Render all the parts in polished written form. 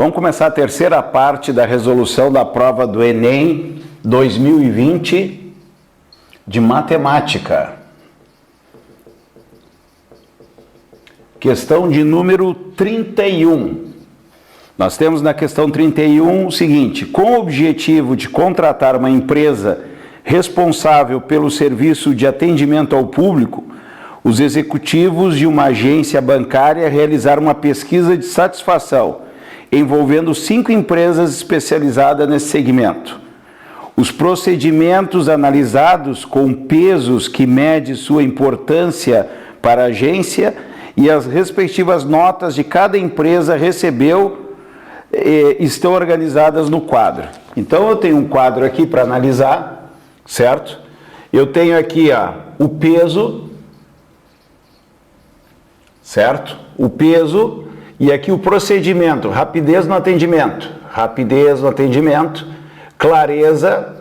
Vamos começar a terceira parte da resolução da prova do Enem 2020 de matemática. Questão de número 31. Nós temos na questão 31 o seguinte: com o objetivo de contratar uma empresa responsável pelo serviço de atendimento ao público, os executivos de uma agência bancária realizaram uma pesquisa de satisfação envolvendo 5 empresas especializadas nesse segmento. Os procedimentos analisados com pesos que medem sua importância para a agência e as respectivas notas de cada empresa recebeu estão organizadas no quadro. Então eu tenho um quadro aqui para analisar, certo? Eu tenho aqui o peso, certo? O peso e aqui o procedimento, rapidez no atendimento, clareza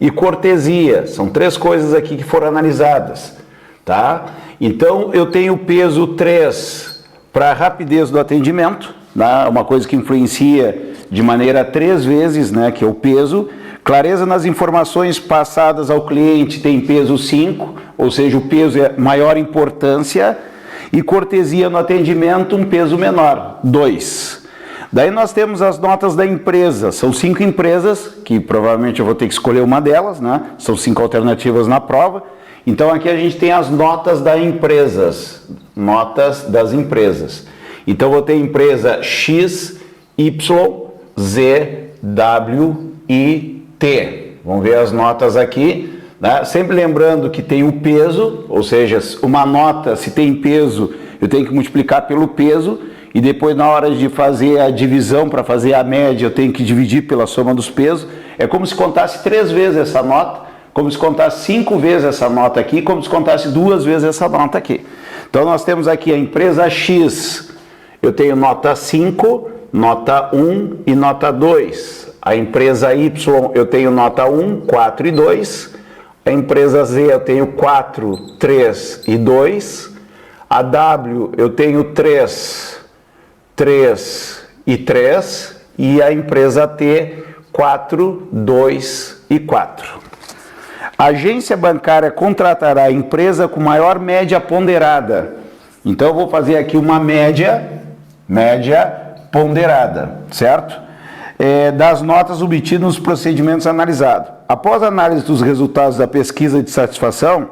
e cortesia. São 3 coisas aqui que foram analisadas, tá? Então eu tenho o peso 3 para rapidez do atendimento, né? Uma coisa que influencia de maneira 3 vezes, né? Que é o peso. Clareza nas informações passadas ao cliente tem peso 5, ou seja, o peso é maior importância. E cortesia no atendimento, um peso menor, 2. Daí nós temos as notas da empresa, são 5 empresas, que provavelmente eu vou ter que escolher uma delas, né? São 5 alternativas na prova. Então aqui a gente tem as notas das empresas, Então eu vou ter empresa X, Y, Z, W e T. Vamos ver as notas aqui. Sempre lembrando que tem o peso, ou seja, uma nota, se tem peso, eu tenho que multiplicar pelo peso, e depois na hora de fazer a divisão, para fazer a média, eu tenho que dividir pela soma dos pesos. É como se contasse 3 vezes essa nota, como se contasse 5 vezes essa nota aqui, como se contasse 2 vezes essa nota aqui. Então nós temos aqui a empresa X, eu tenho nota 5, nota 1 e nota 2. A empresa Y eu tenho nota 1, 4 e 2. A empresa Z eu tenho 4, 3 e 2. A W eu tenho 3, 3 e 3. E a empresa T, 4, 2 e 4. A agência bancária contratará a empresa com maior média ponderada. Então eu vou fazer aqui uma média ponderada, certo? Das notas obtidas nos procedimentos analisados. Após a análise dos resultados da pesquisa de satisfação,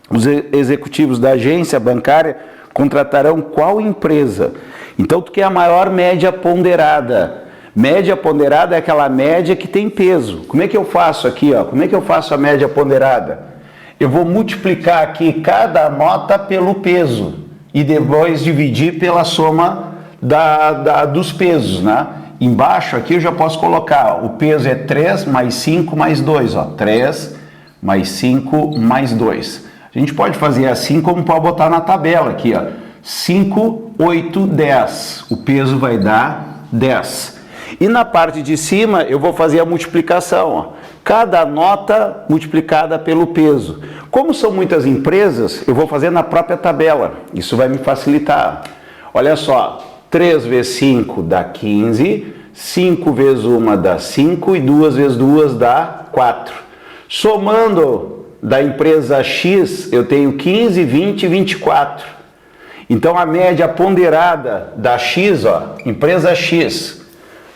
os executivos da agência bancária contratarão qual empresa? Então, tu quer a maior média ponderada. Média ponderada é aquela média que tem peso. Como é que eu faço aqui? Como é que eu faço a média ponderada? Eu vou multiplicar aqui cada nota pelo peso e depois dividir pela soma dos pesos, né? Embaixo aqui eu já posso colocar, o peso é 3 mais 5 mais 2, 3 mais 5 mais 2. A gente pode fazer assim como pode botar na tabela aqui, 5, 8, 10. O peso vai dar 10. E na parte de cima eu vou fazer a multiplicação, cada nota multiplicada pelo peso. Como são muitas empresas, eu vou fazer na própria tabela. Isso vai me facilitar. Olha só. 3 vezes 5 dá 15, 5 vezes 1 dá 5 e 2 vezes 2 dá 4. Somando da empresa X, eu tenho 15, 20 e 24. Então a média ponderada da X, empresa X,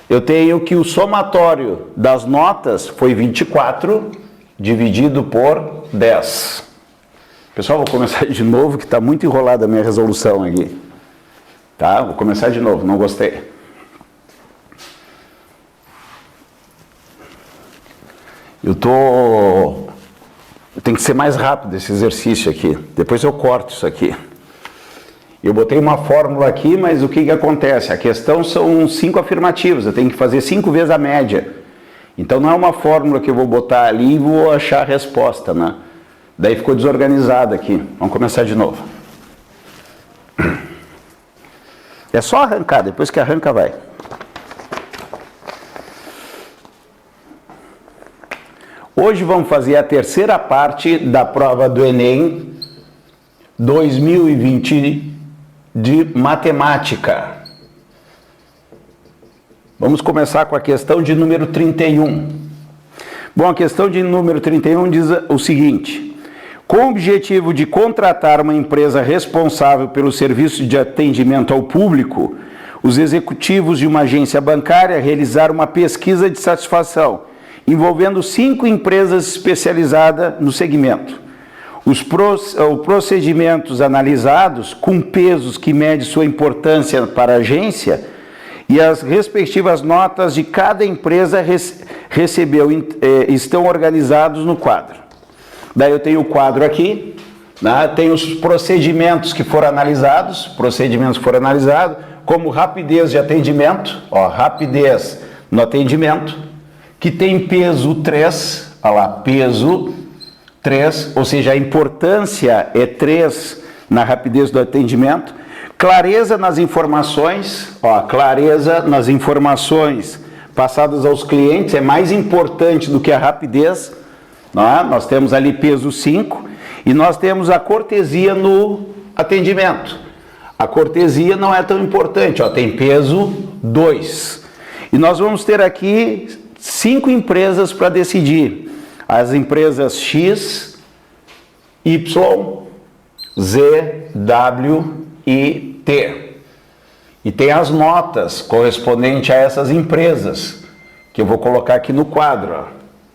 eu tenho que o somatório das notas foi 24 dividido por 10. Pessoal, vou começar de novo que está muito enrolada a minha resolução aqui. Tá? Vou começar de novo, não gostei. Eu tenho que ser mais rápido esse exercício aqui. Depois eu corto isso aqui. Eu botei uma fórmula aqui, mas o que acontece? A questão são 5 afirmativas, eu tenho que fazer 5 vezes a média. Então não é uma fórmula que eu vou botar ali e vou achar a resposta, né? Daí ficou desorganizado aqui. Vamos começar de novo. É só arrancar, depois que arranca vai. Hoje vamos fazer a terceira parte da prova do Enem 2020 de matemática. Vamos começar com a questão de número 31. Bom, a questão de número 31 diz o seguinte: com o objetivo de contratar uma empresa responsável pelo serviço de atendimento ao público, os executivos de uma agência bancária realizaram uma pesquisa de satisfação, envolvendo 5 empresas especializadas no segmento. Os procedimentos analisados, com pesos que medem sua importância para a agência, e as respectivas notas de cada empresa recebeu, estão organizados no quadro. Daí eu tenho o quadro aqui, né? Tem os procedimentos que foram analisados, como rapidez de atendimento, ó, rapidez no atendimento, que tem peso 3, olha lá, peso 3, ou seja, a importância é 3 na rapidez do atendimento. Clareza nas informações, ó, clareza nas informações passadas aos clientes é mais importante do que a rapidez. Nós temos ali peso 5 e nós temos a cortesia no atendimento. A cortesia não é tão importante, ó, tem peso 2. E nós vamos ter aqui 5 empresas para decidir. As empresas X, Y, Z, W e T. E tem as notas correspondentes a essas empresas, que eu vou colocar aqui no quadro, ó,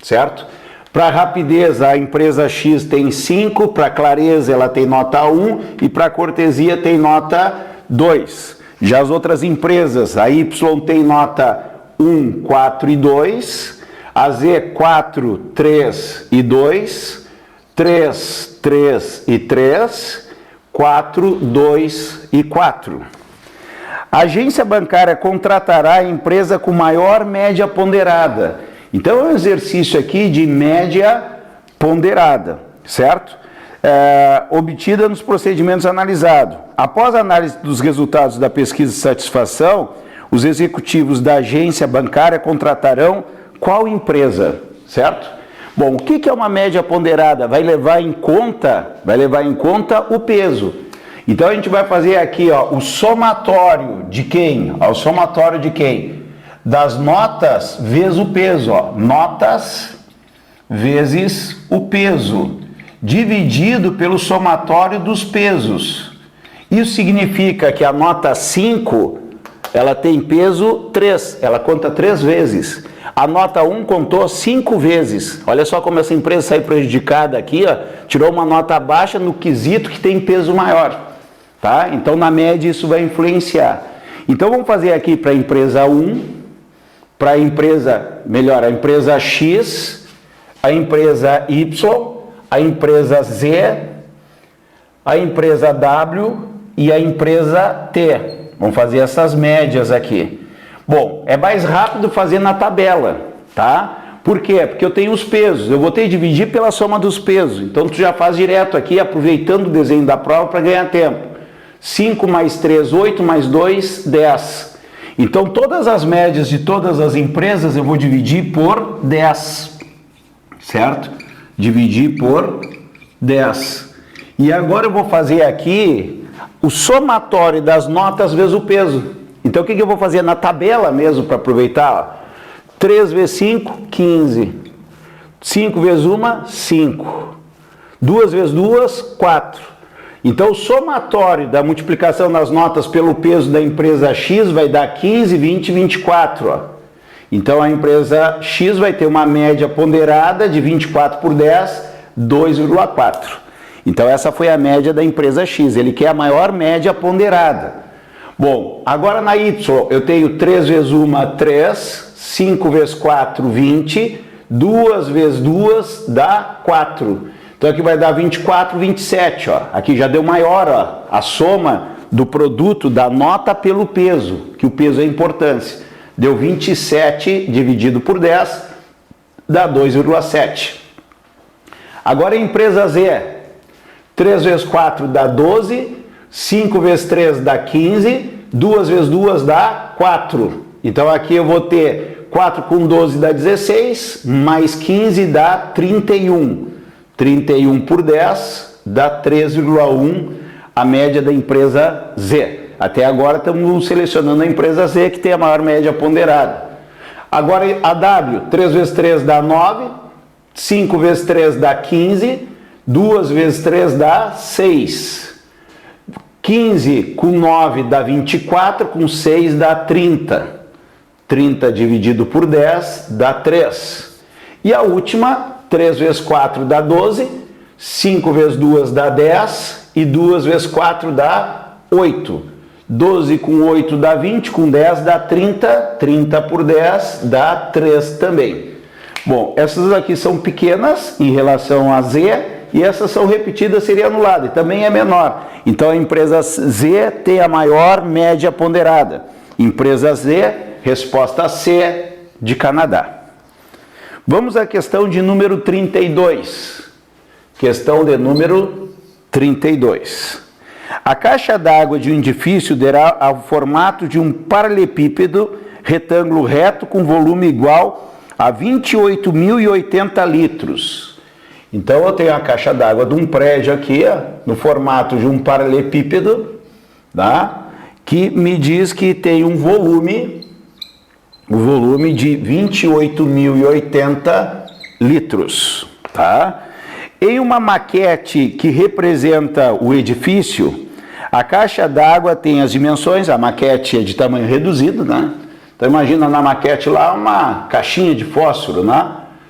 certo? Para rapidez, a empresa X tem 5, para clareza ela tem nota 1 e para cortesia tem nota 2. Já as outras empresas, a Y tem nota 1, 4 e 2, a Z 4, 3 e 2, 3, 3 e 3, 4, 2 e 4. A agência bancária contratará a empresa com maior média ponderada. Então é um exercício aqui de média ponderada, certo? Obtida nos procedimentos analisados. Após a análise dos resultados da pesquisa de satisfação, os executivos da agência bancária contratarão qual empresa, certo? Bom, o que é uma média ponderada? Vai levar em conta o peso. Então a gente vai fazer aqui, ó, o somatório de quem? Ó, o somatório de quem? Das notas vezes o peso, ó. Notas vezes o peso, dividido pelo somatório dos pesos. Isso significa que a nota 5, ela tem peso 3, ela conta 3 vezes. A nota 1 contou 5 vezes. Olha só como essa empresa saiu prejudicada aqui, ó, tirou uma nota baixa no quesito que tem peso maior. Tá? Então, na média, isso vai influenciar. Então, vamos fazer aqui para a empresa 1, para a empresa, melhor, a empresa X, a empresa Y, a empresa Z, a empresa W e a empresa T. Vamos fazer essas médias aqui. Bom, é mais rápido fazer na tabela, tá? Por quê? Porque eu tenho os pesos, eu vou ter que dividir pela soma dos pesos. Então, tu já faz direto aqui, aproveitando o desenho da prova para ganhar tempo. 5 mais 3, 8, mais 2, 10. Então, todas as médias de todas as empresas eu vou dividir por 10, certo? Dividir por 10. E agora eu vou fazer aqui o somatório das notas vezes o peso. Então, o que eu vou fazer na tabela mesmo para aproveitar? 3 vezes 5, 15. 5 vezes 1, 5. 2 vezes 2, 4. Então, o somatório da multiplicação das notas pelo peso da empresa X vai dar 15, 20, 24. Ó. Então, a empresa X vai ter uma média ponderada de 24 por 10, 2,4. Então, essa foi a média da empresa X. Ele quer a maior média ponderada. Bom, agora na Y, eu tenho 3 vezes 1, 3, 5 vezes 4, 20, 2 vezes 2 dá 4. Então aqui vai dar 24, 27, ó. Aqui já deu maior, ó, a soma do produto da nota pelo peso, que o peso é a importância. Deu 27 dividido por 10, dá 2,7. Agora a empresa Z, 3 vezes 4 dá 12, 5 vezes 3 dá 15, 2 vezes 2 dá 4. Então aqui eu vou ter 4 com 12 dá 16, mais 15 dá 31. 31 por 10 dá 3,1, a média da empresa Z. Até agora estamos selecionando a empresa Z, que tem a maior média ponderada. Agora a W, 3 vezes 3 dá 9, 5 vezes 3 dá 15, 2 vezes 3 dá 6. 15 com 9 dá 24, com 6 dá 30. 30 dividido por 10 dá 3. E a última, 3 vezes 4 dá 12, 5 vezes 2 dá 10 e 2 vezes 4 dá 8. 12 com 8 dá 20, com 10 dá 30, 30 por 10 dá 3 também. Bom, essas aqui são pequenas em relação a Z e essas são repetidas, seria anulada e também é menor. Então a empresa Z tem a maior média ponderada. Empresa Z, resposta C de Canadá. Vamos à questão de número 32. Questão de número 32. A caixa d'água de um edifício terá o formato de um paralelepípedo retângulo reto com volume igual a 28.080 litros. Então eu tenho a caixa d'água de um prédio aqui, ó, no formato de um paralelepípedo, tá? Que me diz que tem um volume de 28.080 litros, tá? Em uma maquete que representa o edifício, a caixa d'água tem as dimensões, a maquete é de tamanho reduzido, né? Então imagina na maquete lá uma caixinha de fósforo, né?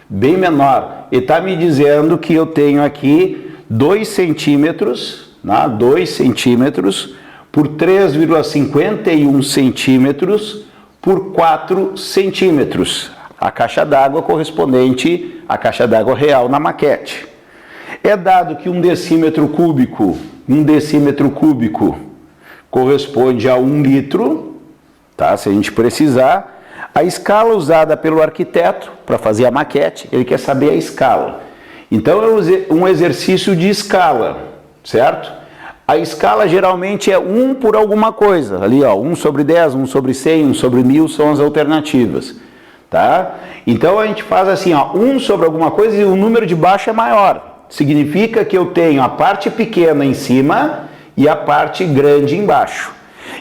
Bem menor. E está me dizendo que eu tenho aqui 2 centímetros, né? 2 centímetros por 3,51 centímetros por 4 centímetros. A caixa d'água correspondente à caixa d'água real na maquete. É dado que um decímetro cúbico corresponde a 1 litro, tá? Se a gente precisar. A escala usada pelo arquiteto para fazer a maquete, ele quer saber a escala. Então é um exercício de escala, certo? A escala geralmente é 1 por alguma coisa, ali ó, 1 sobre 10, 1 sobre 100, 1 sobre 1000 são as alternativas, tá? Então a gente faz assim, ó, 1 sobre alguma coisa e o número de baixo é maior. Significa que eu tenho a parte pequena em cima e a parte grande embaixo.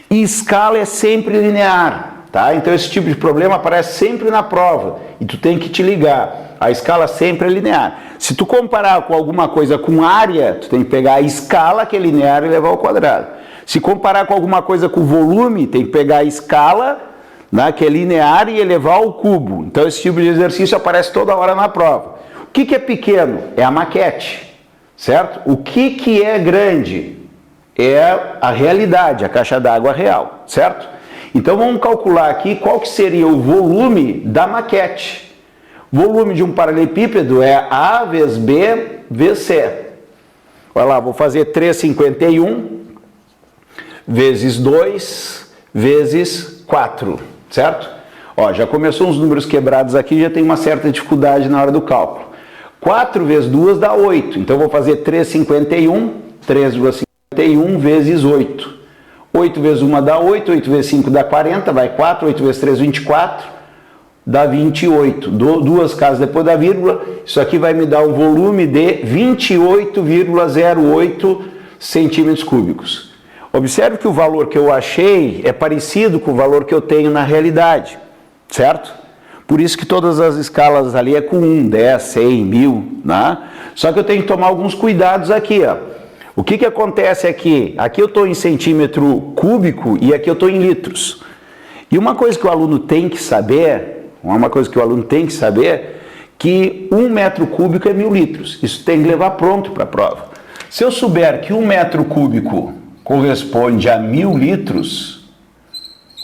E escala é sempre linear, tá? Então esse tipo de problema aparece sempre na prova e tu tem que te ligar. A escala sempre é linear. Se tu comparar com alguma coisa com área, tu tem que pegar a escala que é linear e levar ao quadrado. Se comparar com alguma coisa com volume, tem que pegar a escala, né, que é linear e elevar ao cubo. Então esse tipo de exercício aparece toda hora na prova. O que é pequeno? É a maquete, certo? O que é grande? É a realidade, a caixa d'água real, certo? Então vamos calcular aqui qual que seria o volume da maquete. Volume de um paralelepípedo é A vezes B vezes C. Olha lá, vou fazer 3,51 vezes 2 vezes 4, certo? Ó, já começou uns números quebrados aqui, já tem uma certa dificuldade na hora do cálculo. 4 vezes 2 dá 8, então vou fazer 3,51, 3,51 vezes 8. 8 vezes 1 dá 8, 8 vezes 5 dá 40, vai 4, 8 vezes 3, 24, dá 28. Duas casas depois da vírgula, isso aqui vai me dar um volume de 28,08 centímetros cúbicos. Observe que o valor que eu achei é parecido com o valor que eu tenho na realidade, certo? Por isso que todas as escalas ali é com 1, 10, 100, 1000, né? Só que eu tenho que tomar alguns cuidados aqui, ó. O que acontece aqui? Aqui eu estou em centímetro cúbico e aqui eu estou em litros. E uma coisa que o aluno tem que saber, que 1 metro cúbico é 1000 litros. Isso tem que levar pronto para a prova. Se eu souber que 1 metro cúbico corresponde a 1000 litros,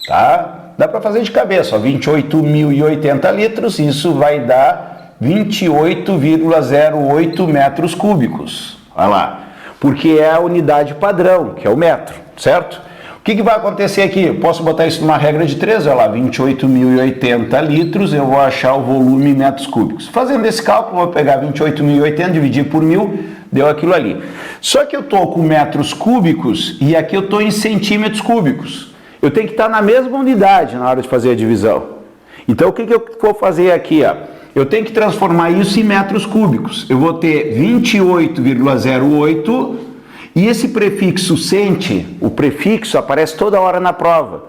tá? Dá para fazer de cabeça, ó, 28.080 litros, isso vai dar 28,08 metros cúbicos. Olha lá, porque é a unidade padrão, que é o metro, certo? O que vai acontecer aqui? Eu posso botar isso numa regra de 3, olha lá, 28.080 litros, eu vou achar o volume em metros cúbicos. Fazendo esse cálculo, eu vou pegar 28.080, dividir por 1000, deu aquilo ali. Só que eu estou com metros cúbicos e aqui eu estou em centímetros cúbicos. Eu tenho que estar na mesma unidade na hora de fazer a divisão. Então, o que eu vou fazer aqui? Ó? Eu tenho que transformar isso em metros cúbicos. Eu vou ter 28,08 E esse prefixo sente, o prefixo aparece toda hora na prova.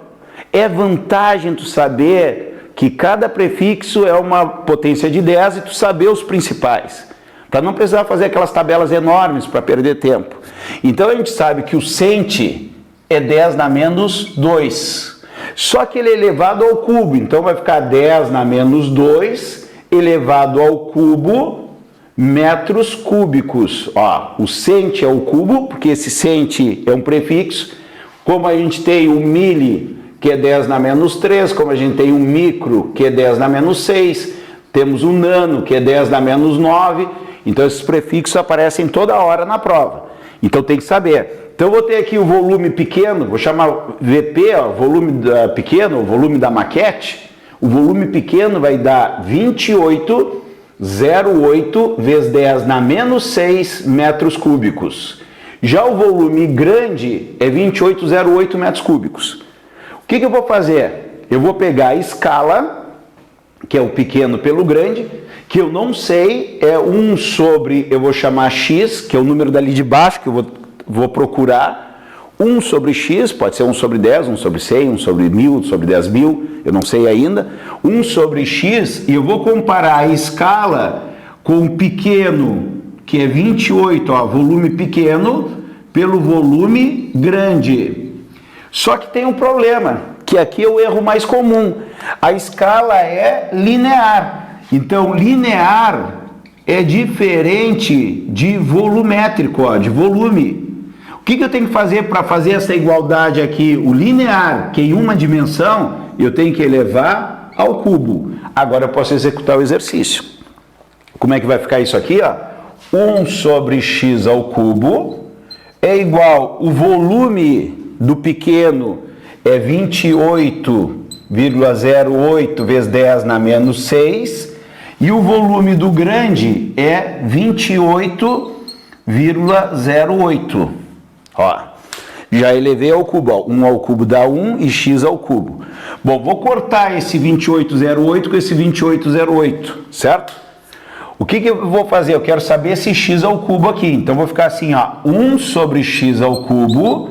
É vantagem tu saber que cada prefixo é uma potência de 10 e tu saber os principais, para não precisar fazer aquelas tabelas enormes para perder tempo. Então a gente sabe que o sente é 10 na menos 2, só que ele é elevado ao cubo, então vai ficar 10 na menos 2 elevado ao cubo metros cúbicos. Ó, o cente é o cubo, porque esse cente é um prefixo. Como a gente tem o mili, que é 10 na menos 3, como a gente tem o micro, que é 10 na menos 6, temos o nano, que é 10 na menos 9, então esses prefixos aparecem toda hora na prova. Então tem que saber. Então eu vou ter aqui o volume pequeno, vou chamar VP, ó, volume pequeno, o volume da maquete. O volume pequeno vai dar 28,08 vezes 10 na menos 6 metros cúbicos. Já o volume grande é 28,08 metros cúbicos. O que eu vou fazer? Eu vou pegar a escala, que é o pequeno pelo grande, que eu não sei, é 1 sobre, eu vou chamar x, que é o número dali de baixo, que eu vou procurar. 1 sobre x, pode ser 1 sobre 10, 1 sobre 100, 1 sobre 1000, 1 sobre 10.000, eu não sei ainda. 1 sobre x, e eu vou comparar a escala com o pequeno, que é 28, ó, volume pequeno, pelo volume grande. Só que tem um problema, que aqui é o erro mais comum. A escala é linear. Então, linear é diferente de volumétrico, ó, de volume. O que eu tenho que fazer para fazer essa igualdade aqui? O linear, que em uma dimensão, eu tenho que elevar ao cubo. Agora eu posso executar o exercício. Como é que vai ficar isso aqui? Ó? 1 sobre x ao cubo é igual, o volume do pequeno é 28,08 vezes 10 na menos 6, e o volume do grande é 28,08. Ó, já elevei ao cubo, ó, 1 ao cubo dá 1 e x ao cubo. Bom, vou cortar esse 28,08 com esse 28,08, certo? O que eu vou fazer? Eu quero saber esse x ao cubo aqui. Então, vou ficar assim, ó, 1 sobre x ao cubo,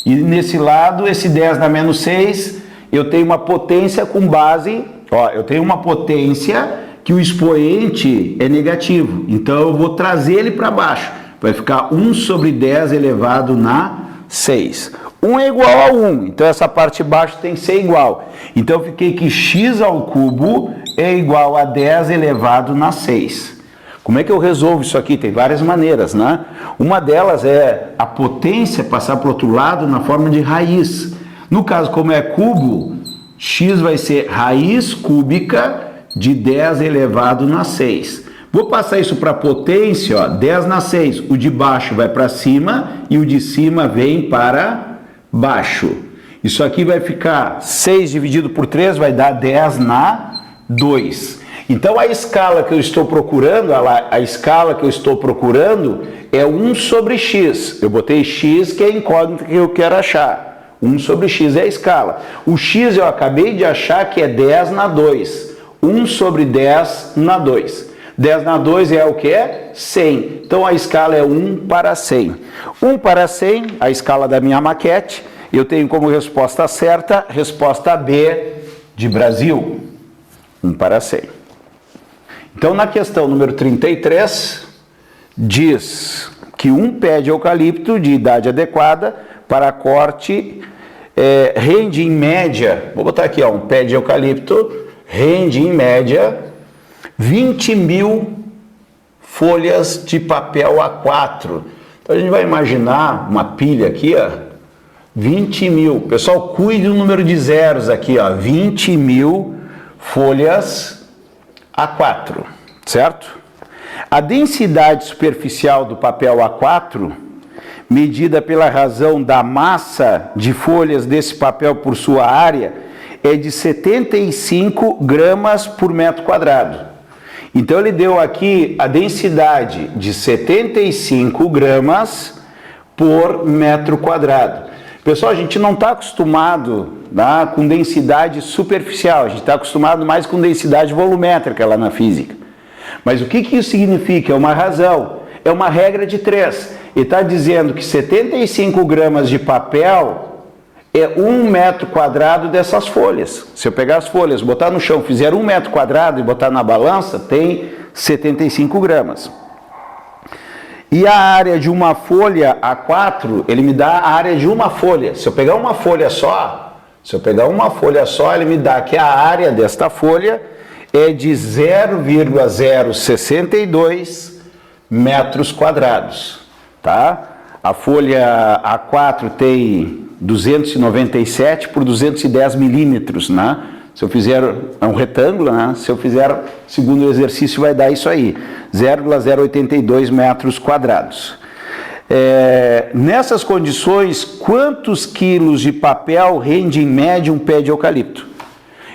e nesse lado, esse 10 na menos 6, eu tenho uma potência com base, ó, eu tenho uma potência que o expoente é negativo. Então, eu vou trazer ele para baixo. Vai ficar 1 sobre 10 elevado na 6. 1 é igual a 1, então essa parte de baixo tem que ser igual. Então eu fiquei que x ao cubo é igual a 10 elevado na 6. Como é que eu resolvo isso aqui? Tem várias maneiras, né? Uma delas é a potência passar para o outro lado na forma de raiz. No caso, como é cubo, x vai ser raiz cúbica de 10 elevado na 6. Vou passar isso para a potência, ó, 10 na 6. O de baixo vai para cima e o de cima vem para baixo. Isso aqui vai ficar 6 dividido por 3, vai dar 10 na 2. Então a escala que eu estou procurando, a escala que eu estou procurando é 1 sobre x. Eu botei x, que é a incógnita que eu quero achar. 1 sobre x é a escala. O x eu acabei de achar que é 10 na 2. 1 sobre 10 na 2. 10 na 2 é o que? 100. Então a escala é 1 para 100. 1 para 100, a escala da minha maquete, eu tenho como resposta certa, resposta B de Brasil. 1 para 100. Então na questão número 33, diz que um pé de eucalipto de idade adequada para corte rende em média, vou botar aqui, ó, um pé de eucalipto rende em média 20.000 folhas de papel A4. Então a gente vai imaginar uma pilha aqui, ó, 20.000. Pessoal, cuide do número de zeros aqui, ó, 20.000 folhas A4, certo? A densidade superficial do papel A4, medida pela razão da massa de folhas desse papel por sua área, é de 75 gramas por metro quadrado. Então ele deu aqui a densidade de 75 gramas por metro quadrado. Pessoal, a gente não está acostumado, né, com densidade superficial, a gente está acostumado mais com densidade volumétrica lá na física. Mas o que isso significa? É uma razão, é uma regra de 3. ele está dizendo que 75 gramas de papel é 1 metro quadrado dessas folhas. Se eu pegar as folhas, botar no chão, fizer 1 metro quadrado e botar na balança, tem 75 gramas. E a área de uma folha A4, ele me dá a área de uma folha. Se eu pegar uma folha só, ele me dá que a área desta folha é de 0,062 metros quadrados, tá? A folha A4 tem 297 por 210 milímetros, né? Se eu fizer, é um retângulo, né? Se eu fizer, segundo o exercício, vai dar isso aí, 0,082 metros quadrados. Nessas condições, quantos quilos de papel rende em média um pé de eucalipto?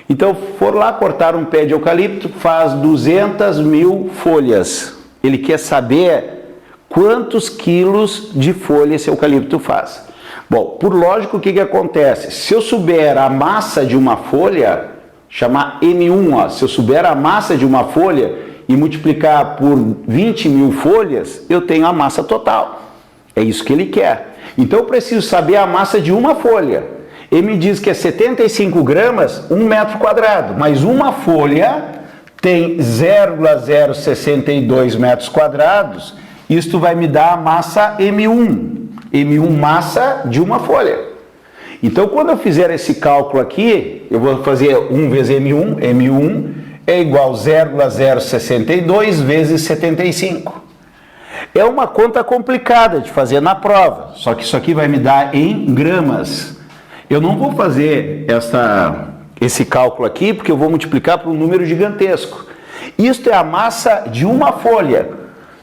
Então, for lá cortar um pé de eucalipto, faz 200 mil folhas. Ele quer saber quantos quilos de folha esse eucalipto faz. Bom, por lógico, o que acontece? Se eu souber a massa de uma folha, chamar M1, ó, se eu souber a massa de uma folha e multiplicar por 20 mil folhas, eu tenho a massa total. É isso que ele quer. Então, eu preciso saber a massa de uma folha. Ele me diz que é 75 gramas, 1 metro quadrado, mas uma folha tem 0,062 metros quadrados, isto vai me dar a massa M1. M1 massa de uma folha. Então, quando eu fizer esse cálculo aqui, eu vou fazer 1 vezes M1, M1 é igual a 0,062 vezes 75. É uma conta complicada de fazer na prova, só que isso aqui vai me dar em gramas. Eu não vou fazer esse cálculo aqui, porque eu vou multiplicar por um número gigantesco. Isto é a massa de uma folha.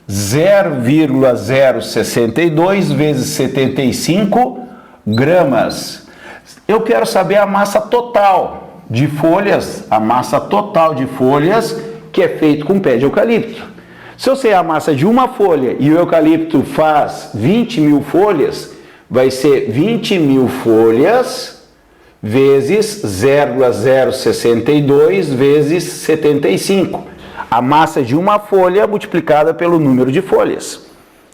0,062 vezes 75 gramas. Eu quero saber a massa total de folhas, que é feito com pé de eucalipto. Se eu sei a massa de uma folha e o eucalipto faz 20 mil folhas, vai ser 20 mil folhas vezes 0,062 vezes 75. A massa de uma folha multiplicada pelo número de folhas.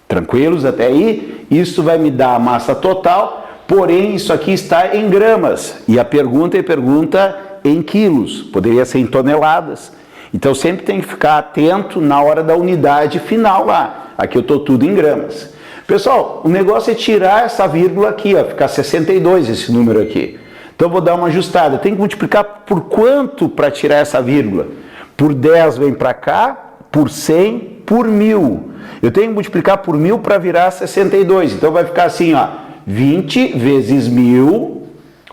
Tranquilos até aí? Isso vai me dar a massa total, porém isso aqui está em gramas. E a pergunta é em quilos, poderia ser em toneladas. Então sempre tem que ficar atento na hora da unidade final lá. Aqui eu estou tudo em gramas. Pessoal, o negócio é tirar essa vírgula aqui, ó, ficar 62 esse número aqui. Então eu vou dar uma ajustada. Tem que multiplicar por quanto para tirar essa vírgula? Por 10 vem para cá, por 100, por 1000. Eu tenho que multiplicar por 1000 para virar 62. Então vai ficar assim, ó, 20 vezes 1000.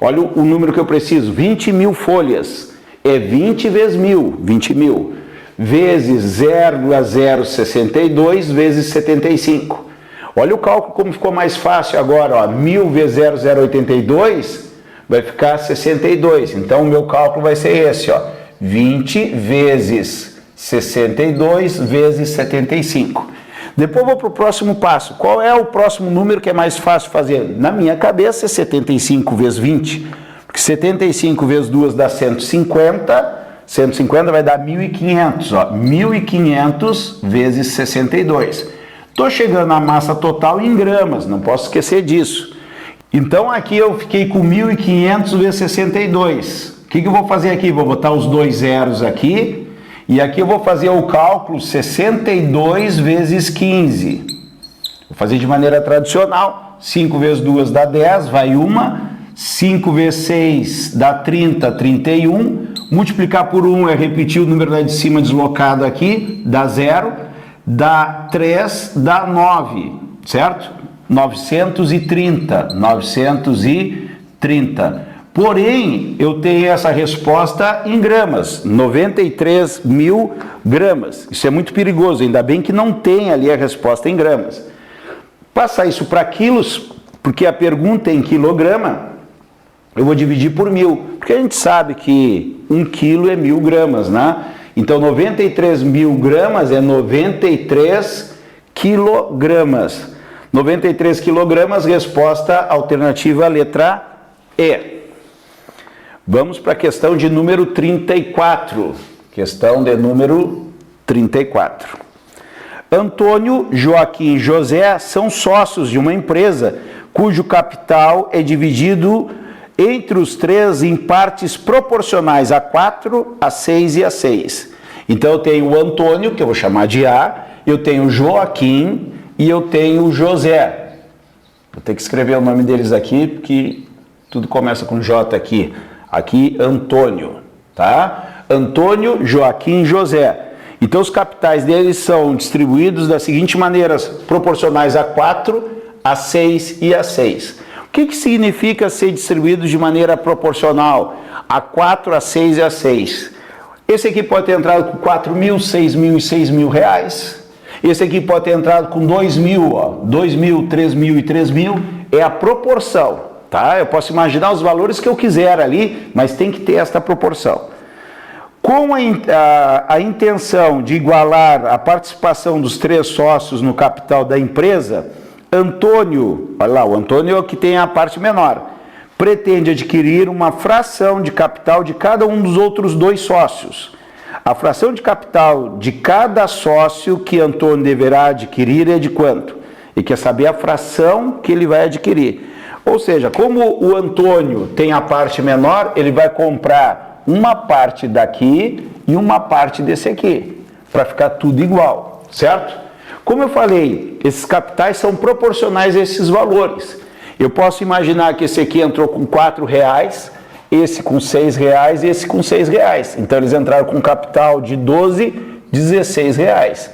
Olha o número que eu preciso, 20 mil folhas. É 20 vezes 1000, 20 mil. Vezes 0,062 vezes 75. Olha o cálculo como ficou mais fácil agora, ó, 1000 vezes 0,082 vai ficar 62. Então o meu cálculo vai ser esse, ó, 20 vezes 62 vezes 75. Depois eu vou para o próximo passo. Qual é o próximo número que é mais fácil fazer? Na minha cabeça é 75 vezes 20, porque 75 vezes 2 dá 150, 150 vai dar 1.500, ó, 1.500 vezes 62. Estou chegando à massa total em gramas, não posso esquecer disso. Então aqui eu fiquei com 1.500 vezes 62. O que eu vou fazer aqui? Vou botar os dois zeros aqui, e aqui eu vou fazer o cálculo 62 vezes 15. Vou fazer de maneira tradicional, 5 vezes 2 dá 10, vai uma, 5 vezes 6 dá 30, 31, multiplicar por 1 é repetir o número lá de cima deslocado aqui, dá 0, dá 3, dá 9, certo? 930. Porém, eu tenho essa resposta em gramas, 93 mil gramas. Isso é muito perigoso, ainda bem que não tem ali a resposta em gramas. Passar isso para quilos, porque a pergunta é em quilograma, eu vou dividir por 1000, porque a gente sabe que 1 quilo é 1000 gramas, né? Então, 93 mil gramas é 93 quilogramas. 93 quilogramas, resposta alternativa, letra E. Vamos para a questão de número 34. Questão de número 34. Antônio, Joaquim e José são sócios de uma empresa cujo capital é dividido entre os três em partes proporcionais a 4, a 6 e a 6. Então eu tenho o Antônio, que eu vou chamar de A, eu tenho o Joaquim e eu tenho o José. Vou ter que escrever o nome deles aqui, porque tudo começa com J aqui. Aqui, Antônio, tá? Antônio, Joaquim e José. Então os capitais deles são distribuídos da seguinte maneira, proporcionais a 4, a 6 e a 6. O que significa ser distribuído de maneira proporcional? A 4, a 6 e a 6. Esse aqui pode ter entrado com 4 mil, 6 mil e 6 mil reais. Esse aqui pode ter entrado com 2 mil, ó, 2 mil, 3 mil e 3 mil. É a proporção, tá? Eu posso imaginar os valores que eu quiser ali, mas tem que ter esta proporção. Com a intenção de igualar a participação dos três sócios no capital da empresa, Antônio, olha lá, o Antônio é o que tem a parte menor, pretende adquirir uma fração de capital de cada um dos outros dois sócios. A fração de capital de cada sócio que Antônio deverá adquirir é de quanto? Ele quer saber a fração que ele vai adquirir. Ou seja, como o Antônio tem a parte menor, ele vai comprar uma parte daqui e uma parte desse aqui, para ficar tudo igual, certo? Como eu falei, esses capitais são proporcionais a esses valores. Eu posso imaginar que esse aqui entrou com 4 reais, esse com 6 reais e esse com 6 reais. Então eles entraram com um capital de 12, 16 reais.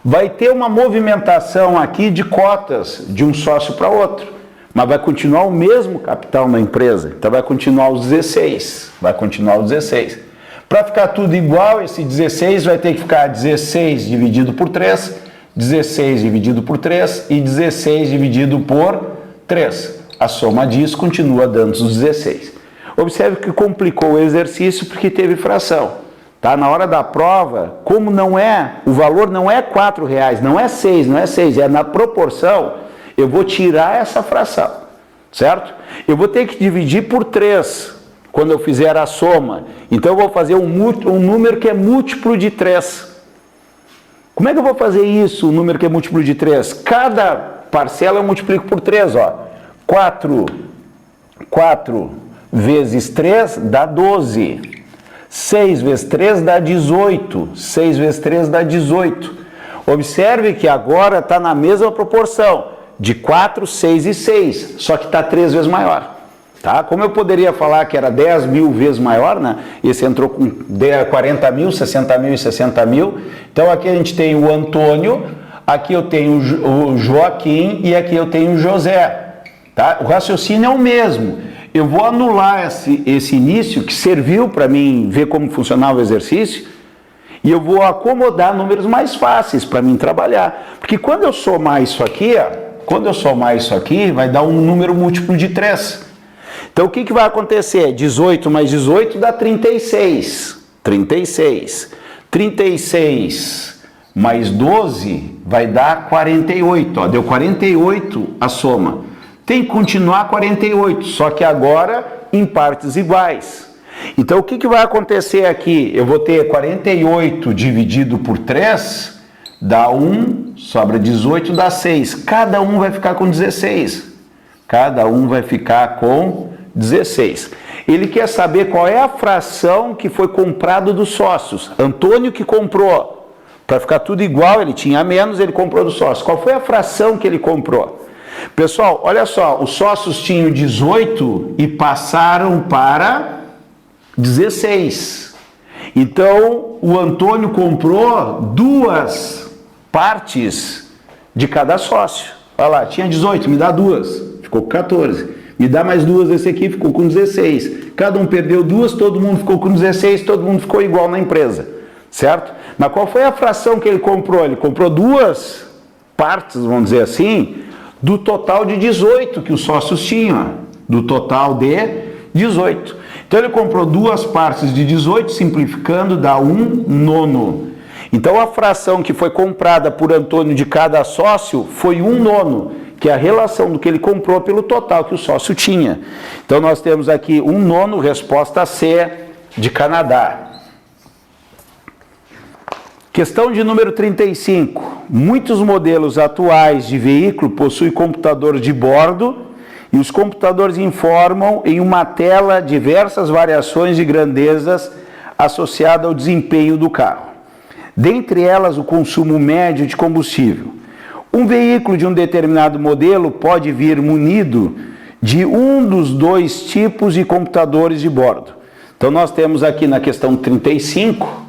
Vai ter uma movimentação aqui de cotas de um sócio para outro, mas vai continuar o mesmo capital na empresa. Então vai continuar os 16, vai continuar os 16. Para ficar tudo igual, esse 16 vai ter que ficar 16 dividido por 3, 16 dividido por 3 e 16 dividido por 3. A soma disso continua dando os 16. Observe que complicou o exercício porque teve fração. Tá? Na hora da prova, como não é, o valor não é 4 reais, não é 6, não é 6, é na proporção, eu vou tirar essa fração, certo? Eu vou ter que dividir por 3 quando eu fizer a soma. Então eu vou fazer um número que é múltiplo de 3. Como é que eu vou fazer isso, um número que é múltiplo de 3? Cada parcela eu multiplico por 3, ó. 4 vezes 3 dá 12. 6 vezes 3 dá 18. 6 vezes 3 dá 18. Observe que agora está na mesma proporção, de 4, 6 e 6, só que está 3 vezes maior. Tá? Como eu poderia falar que era 10 mil vezes maior, né? Esse entrou com 40 mil, 60 mil e 60 mil. Então aqui a gente tem o Antônio, aqui eu tenho o Joaquim e aqui eu tenho o José. Tá? O raciocínio é o mesmo. Eu vou anular esse início que serviu para mim ver como funcionava o exercício e eu vou acomodar números mais fáceis para mim trabalhar. Porque quando eu somar isso aqui, ó, vai dar um número múltiplo de 3. Então o que vai acontecer? 18 mais 18 dá 36. 36. 36 mais 12 vai dar 48. Ó, deu 48 a soma. Tem que continuar 48, só que agora em partes iguais. Então o que vai acontecer aqui? Eu vou ter 48 dividido por 3, dá 1, sobra 18, dá 6. Cada um vai ficar com 16. Cada um vai ficar com 16. Ele quer saber qual é a fração que foi comprado dos sócios. Antônio que comprou. Para ficar tudo igual, ele tinha menos, ele comprou dos sócios. Qual foi a fração que ele comprou? Pessoal, olha só, os sócios tinham 18 e passaram para 16. Então, o Antônio comprou 2 partes de cada sócio. Olha lá, tinha 18, me dá 2, ficou com 14. Me dá mais 2 desse aqui, ficou com 16. Cada um perdeu 2, todo mundo ficou com 16, todo mundo ficou igual na empresa, certo? Mas qual foi a fração que ele comprou? Ele comprou 2 partes, vamos dizer assim, do total de 18 que os sócios tinham, do total de 18. Então ele comprou 2 partes de 18, simplificando, dá 1/9. Então a fração que foi comprada por Antônio de cada sócio foi 1/9, que é a relação do que ele comprou pelo total que o sócio tinha. Então nós temos aqui 1/9, resposta C de Canadá. Questão de número 35. Muitos modelos atuais de veículo possuem computador de bordo e os computadores informam em uma tela diversas variações de grandezas associadas ao desempenho do carro. Dentre elas, o consumo médio de combustível. Um veículo de um determinado modelo pode vir munido de um dos dois tipos de computadores de bordo. Então, nós temos aqui na questão 35,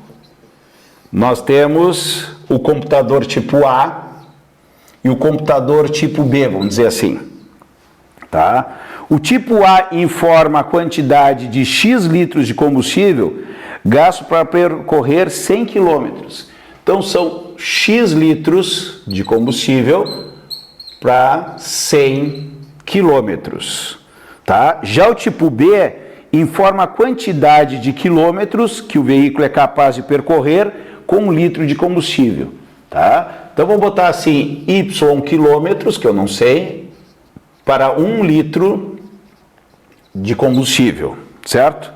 nós temos o computador tipo A e o computador tipo B, vamos dizer assim. Tá? O tipo A informa a quantidade de X litros de combustível gasto para percorrer 100 km. Então, são X litros de combustível para 100 quilômetros, tá? Já o tipo B informa a quantidade de quilômetros que o veículo é capaz de percorrer com 1 litro de combustível, tá? Então, vamos botar assim, Y quilômetros, que eu não sei, para 1 litro de combustível, certo?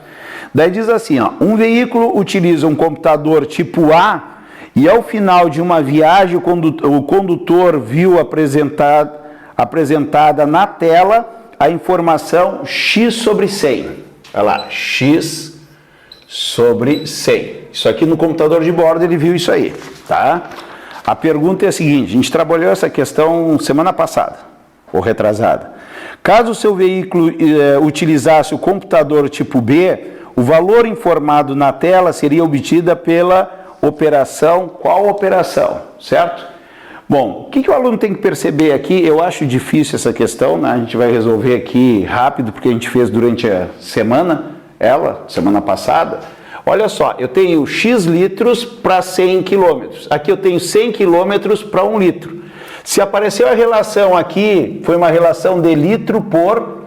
Daí diz assim, ó, um veículo utiliza um computador tipo A e ao final de uma viagem o condutor viu apresentada na tela a informação X sobre 100. Olha lá, X sobre 100. Isso aqui no computador de bordo ele viu isso aí, tá? A pergunta é a seguinte, a gente trabalhou essa questão semana passada, ou retrasada. Caso o seu veículo utilizasse o computador tipo B, o valor informado na tela seria obtido pela operação, qual operação, certo? Bom, o que o aluno tem que perceber aqui? Eu acho difícil essa questão, né? A gente vai resolver aqui rápido, porque a gente fez durante a semana, semana passada. Olha só, eu tenho X litros para 100 quilômetros. Aqui eu tenho 100 quilômetros para 1 litro. Se apareceu a relação aqui, foi uma relação de litro por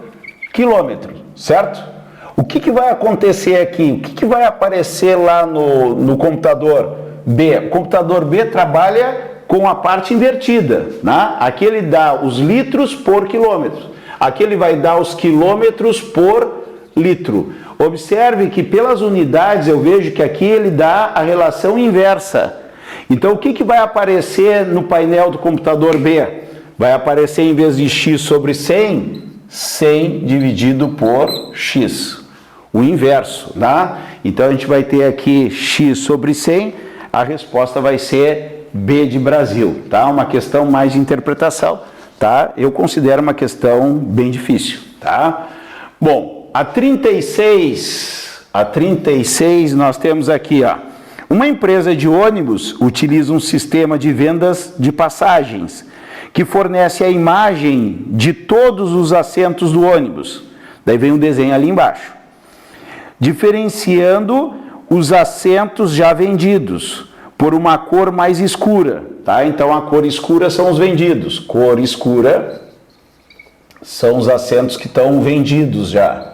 quilômetro, certo? O que vai acontecer aqui? O que vai aparecer lá no computador B? O computador B trabalha com a parte invertida, né? Aqui ele dá os litros por quilômetro. Aqui ele vai dar os quilômetros por litro. Observe que pelas unidades eu vejo que aqui ele dá a relação inversa. Então o que vai aparecer no painel do computador B? Vai aparecer em vez de X sobre 100, 100 dividido por X. O inverso, tá? Então a gente vai ter aqui X sobre 100, a resposta vai ser B de Brasil, tá? Uma questão mais de interpretação, tá? Eu considero uma questão bem difícil, tá? Bom, a 36 nós temos aqui, ó. Uma empresa de ônibus utiliza um sistema de vendas de passagens que fornece a imagem de todos os assentos do ônibus. Daí vem um desenho ali embaixo. Diferenciando os assentos já vendidos por uma cor mais escura, tá? Então a cor escura são os vendidos, cor escura são os assentos que estão vendidos já,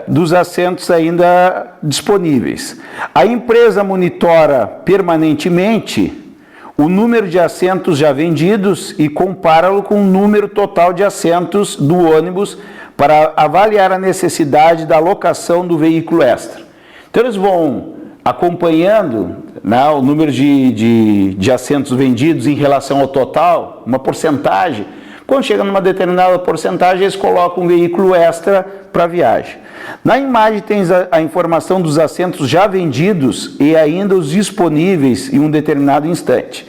dos assentos ainda disponíveis. A empresa monitora permanentemente o número de assentos já vendidos e compara-lo com o número total de assentos do ônibus para avaliar a necessidade da alocação do veículo extra. Então eles vão acompanhando, né, o número de assentos vendidos em relação ao total, uma porcentagem. Quando chega numa determinada porcentagem, eles colocam um veículo extra para a viagem. Na imagem tem a informação dos assentos já vendidos e ainda os disponíveis em um determinado instante.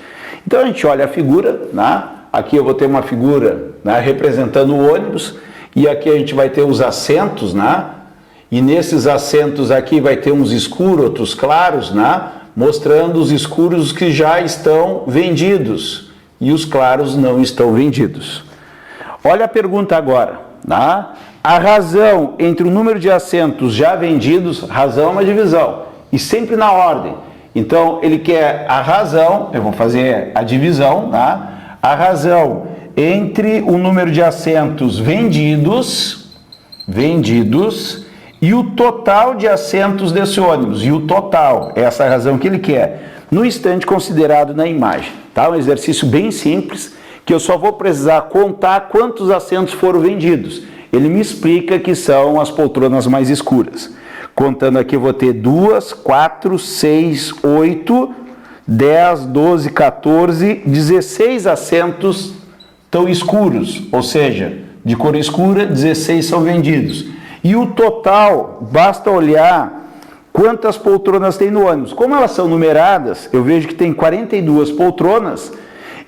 Então a gente olha a figura, né? Aqui eu vou ter uma figura, né, representando o ônibus, e aqui a gente vai ter os assentos, né? E nesses assentos aqui vai ter uns escuros, outros claros, né? Mostrando os escuros que já estão vendidos e os claros não estão vendidos. Olha a pergunta agora, né? A razão entre o número de assentos já vendidos, razão é uma divisão, e sempre na ordem. Então ele quer a razão, eu vou fazer a divisão, né? A razão entre o número de assentos vendidos e o total de assentos desse ônibus. E o total, essa é a razão que ele quer, no instante considerado na imagem. Tá? Um exercício bem simples, que eu só vou precisar contar quantos assentos foram vendidos. Ele me explica que são as poltronas mais escuras. Contando aqui eu vou ter 2, 4, 6, 8, 10, 12, 14, 16 assentos estão escuros, ou seja, de cor escura, 16 são vendidos. E o total, basta olhar quantas poltronas tem no ônibus. Como elas são numeradas, eu vejo que tem 42 poltronas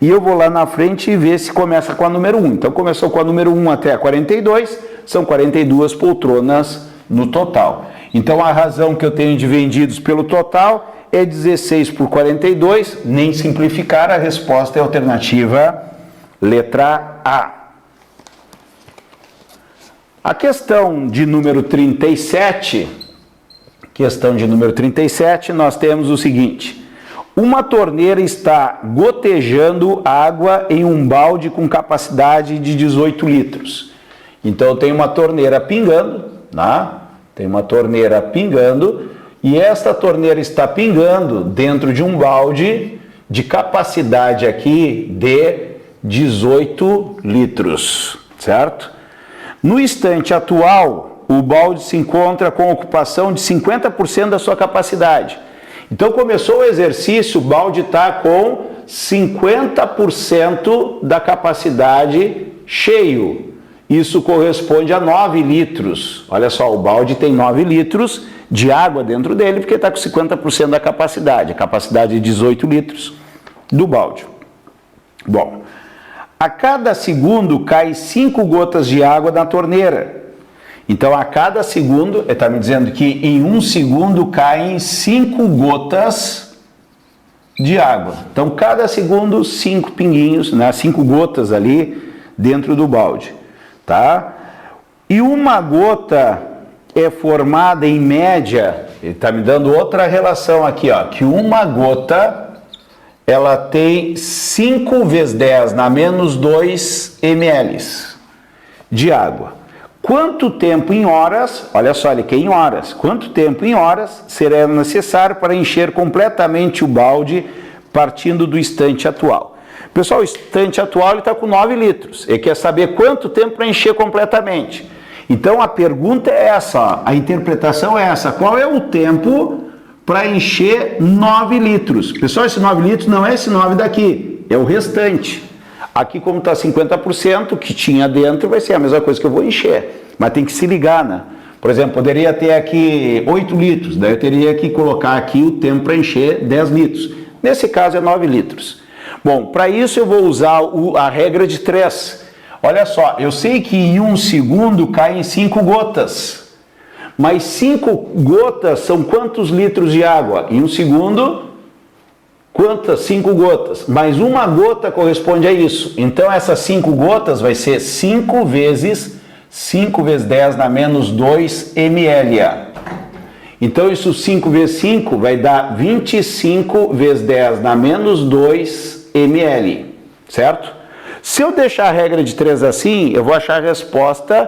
e eu vou lá na frente e ver se começa com a número 1. Então começou com a número 1 até a 42, são 42 poltronas no total. Então a razão que eu tenho de vendidos pelo total é 16 por 42, nem simplificar, a resposta é a alternativa letra A. A questão de número 37, nós temos o seguinte: uma torneira está gotejando água em um balde com capacidade de 18 litros. Então eu tenho uma torneira pingando, né? Tem uma torneira pingando e esta torneira está pingando dentro de um balde de capacidade aqui de 18 litros, certo? No instante atual, o balde se encontra com ocupação de 50% da sua capacidade. Então começou o exercício, o balde está com 50% da capacidade cheio. Isso corresponde a 9 litros. Olha só, o balde tem 9 litros de água dentro dele, porque está com 50% da capacidade. A capacidade de 18 litros do balde. Bom, a cada segundo cai 5 gotas de água na torneira. Então, a cada segundo, ele está me dizendo que em 1 segundo caem 5 gotas de água. Então, cada segundo, 5 pinguinhos, né, 5 gotas ali dentro do balde. Tá? E uma gota é formada em média, ele está me dando outra relação aqui, ó, que uma gota ela tem 5 vezes 10 na menos 2 ml de água. Quanto tempo em horas, olha só, ele quer em horas, quanto tempo em horas será necessário para encher completamente o balde partindo do instante atual? Pessoal, o instante atual está com 9 litros. Ele quer saber quanto tempo para encher completamente. Então a pergunta é essa, ó, a interpretação é essa. Qual é o tempo para encher 9 litros? Pessoal, esse 9 litros não é esse 9 daqui, é o restante. Aqui, como está 50%, que tinha dentro, vai ser a mesma coisa que eu vou encher. Mas tem que se ligar, né? Por exemplo, poderia ter aqui 8 litros, daí eu teria que colocar aqui o tempo para encher 10 litros. Nesse caso é 9 litros. Bom, para isso eu vou usar a regra de 3. Olha só, eu sei que em 1 segundo caem 5 gotas. Mas 5 gotas são quantos litros de água? Em 1 segundo, quantas? 5 gotas. Mas uma gota corresponde a isso. Então essas 5 gotas vai ser 5 vezes 10 na menos 2 ml. Então isso 5 vezes 5 vai dar 25 vezes 10 na menos 2 ml, certo? Se eu deixar a regra de 3 assim, eu vou achar a resposta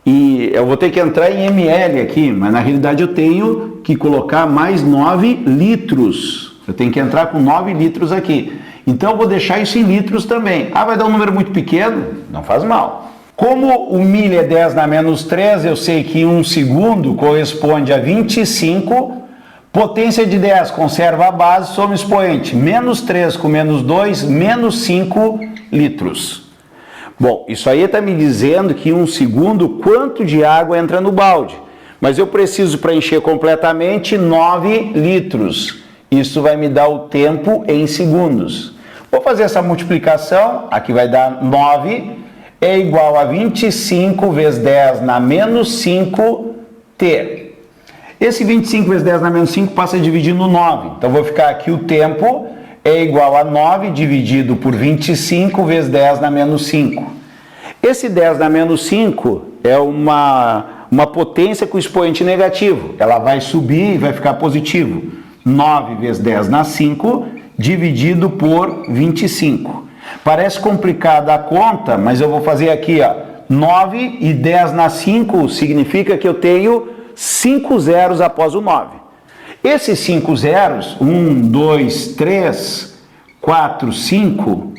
e eu vou ter que entrar em ml aqui, mas na realidade eu tenho que colocar mais 9 litros. Eu tenho que entrar com 9 litros aqui. Então eu vou deixar isso em litros também. Ah, vai dar um número muito pequeno? Não faz mal. Como o milha é 10 na menos 3, eu sei que 1 segundo corresponde a 25. Potência de 10, conserva a base, soma expoente. Menos 3 com menos 2, menos 5 litros. Bom, isso aí está me dizendo que em 1 segundo quanto de água entra no balde. Mas eu preciso para encher completamente 9 litros. Isso vai me dar o tempo em segundos. Vou fazer essa multiplicação, aqui vai dar 9, é igual a 25 vezes 10 na menos 5t. Esse 25 vezes 10 na menos 5 passa a dividir no 9. Então vou ficar aqui o tempo é igual a 9 dividido por 25 vezes 10 na menos 5. Esse 10 na menos 5 é uma potência com expoente negativo. Ela vai subir e vai ficar positivo. 9 vezes 10 na 5 dividido por 25. Parece complicada a conta, mas eu vou fazer aqui, ó, 9 e 10 na 5 significa que eu tenho 5 zeros após o 9. Esses 5 zeros, 1, 2, 3, 4, 5,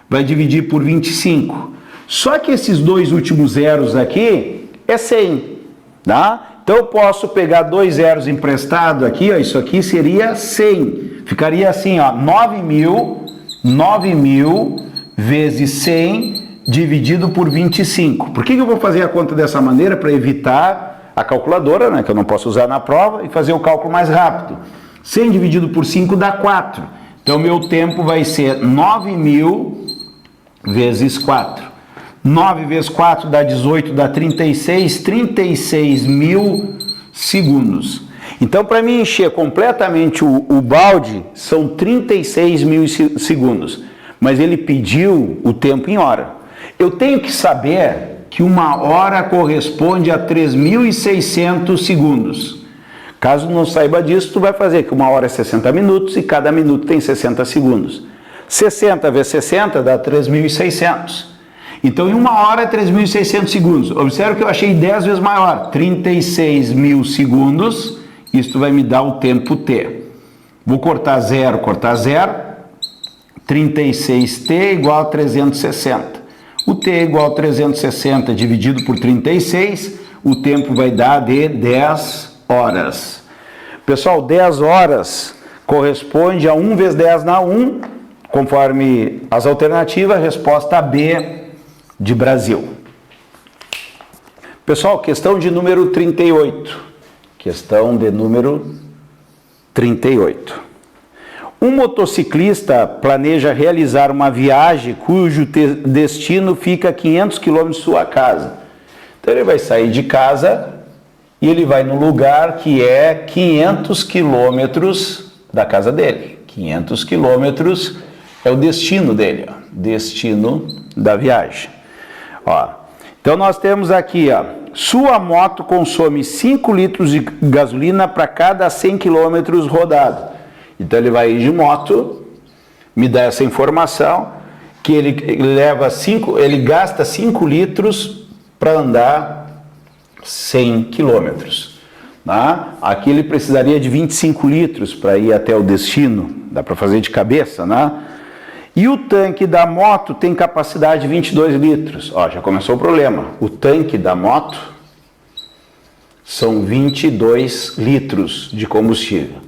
vai dividir por 25. Só que esses dois últimos zeros aqui é 100, tá? Então eu posso pegar 2 zeros emprestado aqui, ó, isso aqui seria 100. Ficaria assim, ó, 9.000 vezes 100 dividido por 25. Por que eu vou fazer a conta dessa maneira? Para evitar a calculadora, né, que eu não posso usar na prova, e fazer o cálculo mais rápido. 100 dividido por 5 dá 4. Então meu tempo vai ser 9.000 vezes 4. 9 vezes 4 dá 18, dá 36.000 segundos. Então, para mim encher completamente o balde, são 36.000 segundos. Mas ele pediu o tempo em hora. Eu tenho que saber que 1 hora corresponde a 3.600 segundos. Caso não saiba disso, tu vai fazer que 1 hora é 60 minutos e cada minuto tem 60 segundos. 60 vezes 60 dá 3.600. Então, em 1 hora é 3.600 segundos. Observe que eu achei 10 vezes maior, 36.000 segundos. Isto vai me dar o tempo T. Vou cortar 0, 36T igual a 360. O T é igual a 360 dividido por 36, o tempo vai dar de 10 horas. Pessoal, 10 horas corresponde a 1 vezes 10 na 1, conforme as alternativas, resposta B de Brasil. Pessoal, questão de número 38. Questão de número 38. Um motociclista planeja realizar uma viagem cujo destino fica a 500 km de sua casa. Então ele vai sair de casa e ele vai no lugar que é 500 quilômetros da casa dele. 500 quilômetros é o destino dele, ó. Destino da viagem. Ó, então nós temos aqui, ó, sua moto consome 5 litros de gasolina para cada 100 quilômetros rodado. Então ele vai ir de moto, me dá essa informação, que ele gasta 5 litros para andar 100 quilômetros. Tá? Aqui ele precisaria de 25 litros para ir até o destino, dá para fazer de cabeça, né? E o tanque da moto tem capacidade de 22 litros. Ó, já começou o problema. O tanque da moto são 22 litros de combustível.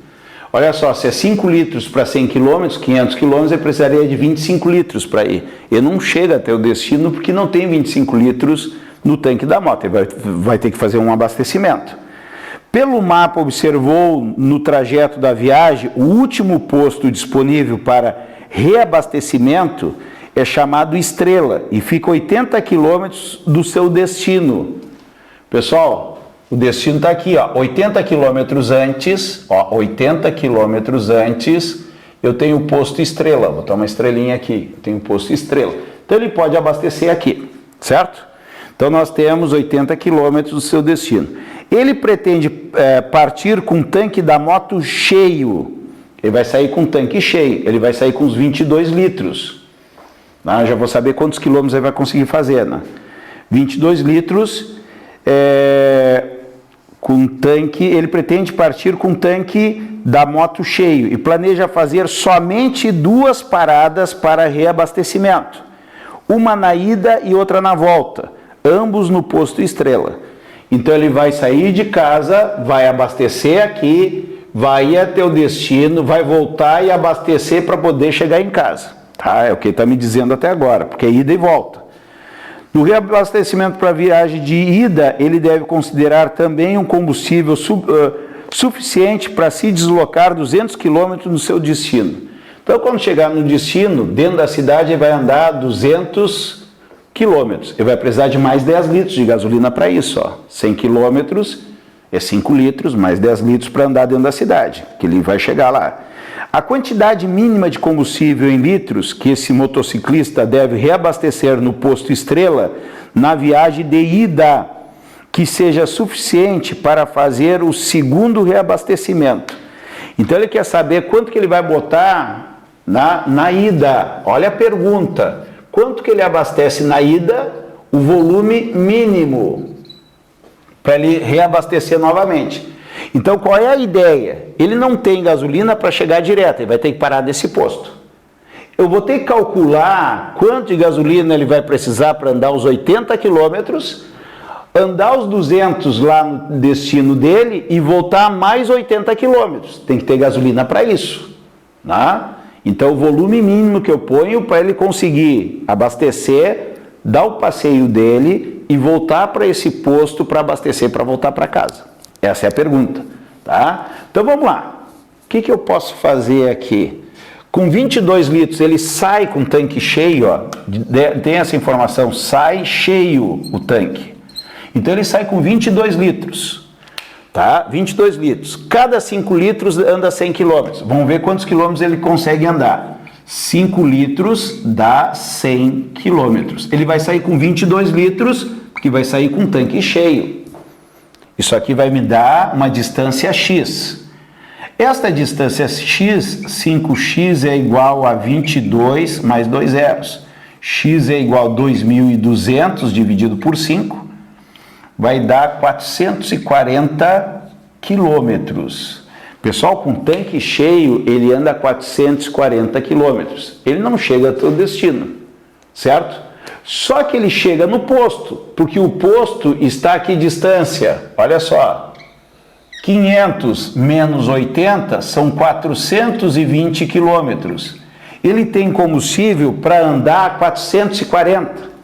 Olha só, se é 5 litros para 100 km, 500 km, ele precisaria de 25 litros para ir. Ele não chega até o destino porque não tem 25 litros no tanque da moto. Ele vai ter que fazer um abastecimento. Pelo mapa, observou no trajeto da viagem, o último posto disponível para reabastecimento é chamado Estrela e fica 80 quilômetros do seu destino. Pessoal, o destino está aqui, ó, 80 quilômetros antes, ó, 80 quilômetros antes, eu tenho o posto Estrela. Vou botar uma estrelinha aqui, eu tenho o posto Estrela. Então ele pode abastecer aqui, certo? Então nós temos 80 quilômetros do seu destino. Ele pretende partir com o tanque da moto cheio. Ele vai sair com o tanque cheio, ele vai sair com os 22 litros. Né? Já vou saber quantos quilômetros ele vai conseguir fazer. Né? 22 litros com tanque, ele pretende partir com o tanque da moto cheio e planeja fazer somente 2 paradas para reabastecimento. Uma na ida e outra na volta, ambos no posto Estrela. Então ele vai sair de casa, vai abastecer aqui, vai ir até o destino, vai voltar e abastecer para poder chegar em casa. Tá? É o que ele está me dizendo até agora, porque é ida e volta. No reabastecimento para a viagem de ida, ele deve considerar também um combustível suficiente para se deslocar 200 km no seu destino. Então, quando chegar no destino, dentro da cidade, ele vai andar 200 km. Ele vai precisar de mais 10 litros de gasolina para isso. Ó. 100 km é 5 litros, mais 10 litros para andar dentro da cidade, que ele vai chegar lá. A quantidade mínima de combustível em litros que esse motociclista deve reabastecer no posto Estrela na viagem de ida, que seja suficiente para fazer o segundo reabastecimento. Então ele quer saber quanto que ele vai botar na ida. Olha a pergunta, quanto que ele abastece na ida, o volume mínimo, para ele reabastecer novamente. Então, qual é a ideia? Ele não tem gasolina para chegar direto, ele vai ter que parar desse posto. Eu vou ter que calcular quanto de gasolina ele vai precisar para andar os 80 quilômetros, andar os 200 lá no destino dele e voltar mais 80 quilômetros. Tem que ter gasolina para isso, né? Então, o volume mínimo que eu ponho para ele conseguir abastecer, dar o passeio dele e voltar para esse posto para abastecer, para voltar para casa. Essa é a pergunta, tá? Então, vamos lá. O que eu posso fazer aqui? Com 22 litros, ele sai com o tanque cheio, ó. Tem essa informação, sai cheio o tanque. Então, ele sai com 22 litros. Tá? 22 litros. Cada 5 litros anda 100 quilômetros. Vamos ver quantos quilômetros ele consegue andar. 5 litros dá 100 quilômetros. Ele vai sair com 22 litros, porque vai sair com um tanque cheio. Isso aqui vai me dar uma distância X. Esta distância X, 5x é igual a 22 mais 2 zeros. X é igual a 2.200 dividido por 5. Vai dar 440 quilômetros. Pessoal, com tanque cheio, ele anda 440 quilômetros. Ele não chega até o destino, certo? Só que ele chega no posto, porque o posto está aqui distância. Olha só, 500 menos 80 são 420 quilômetros. Ele tem combustível para andar 440.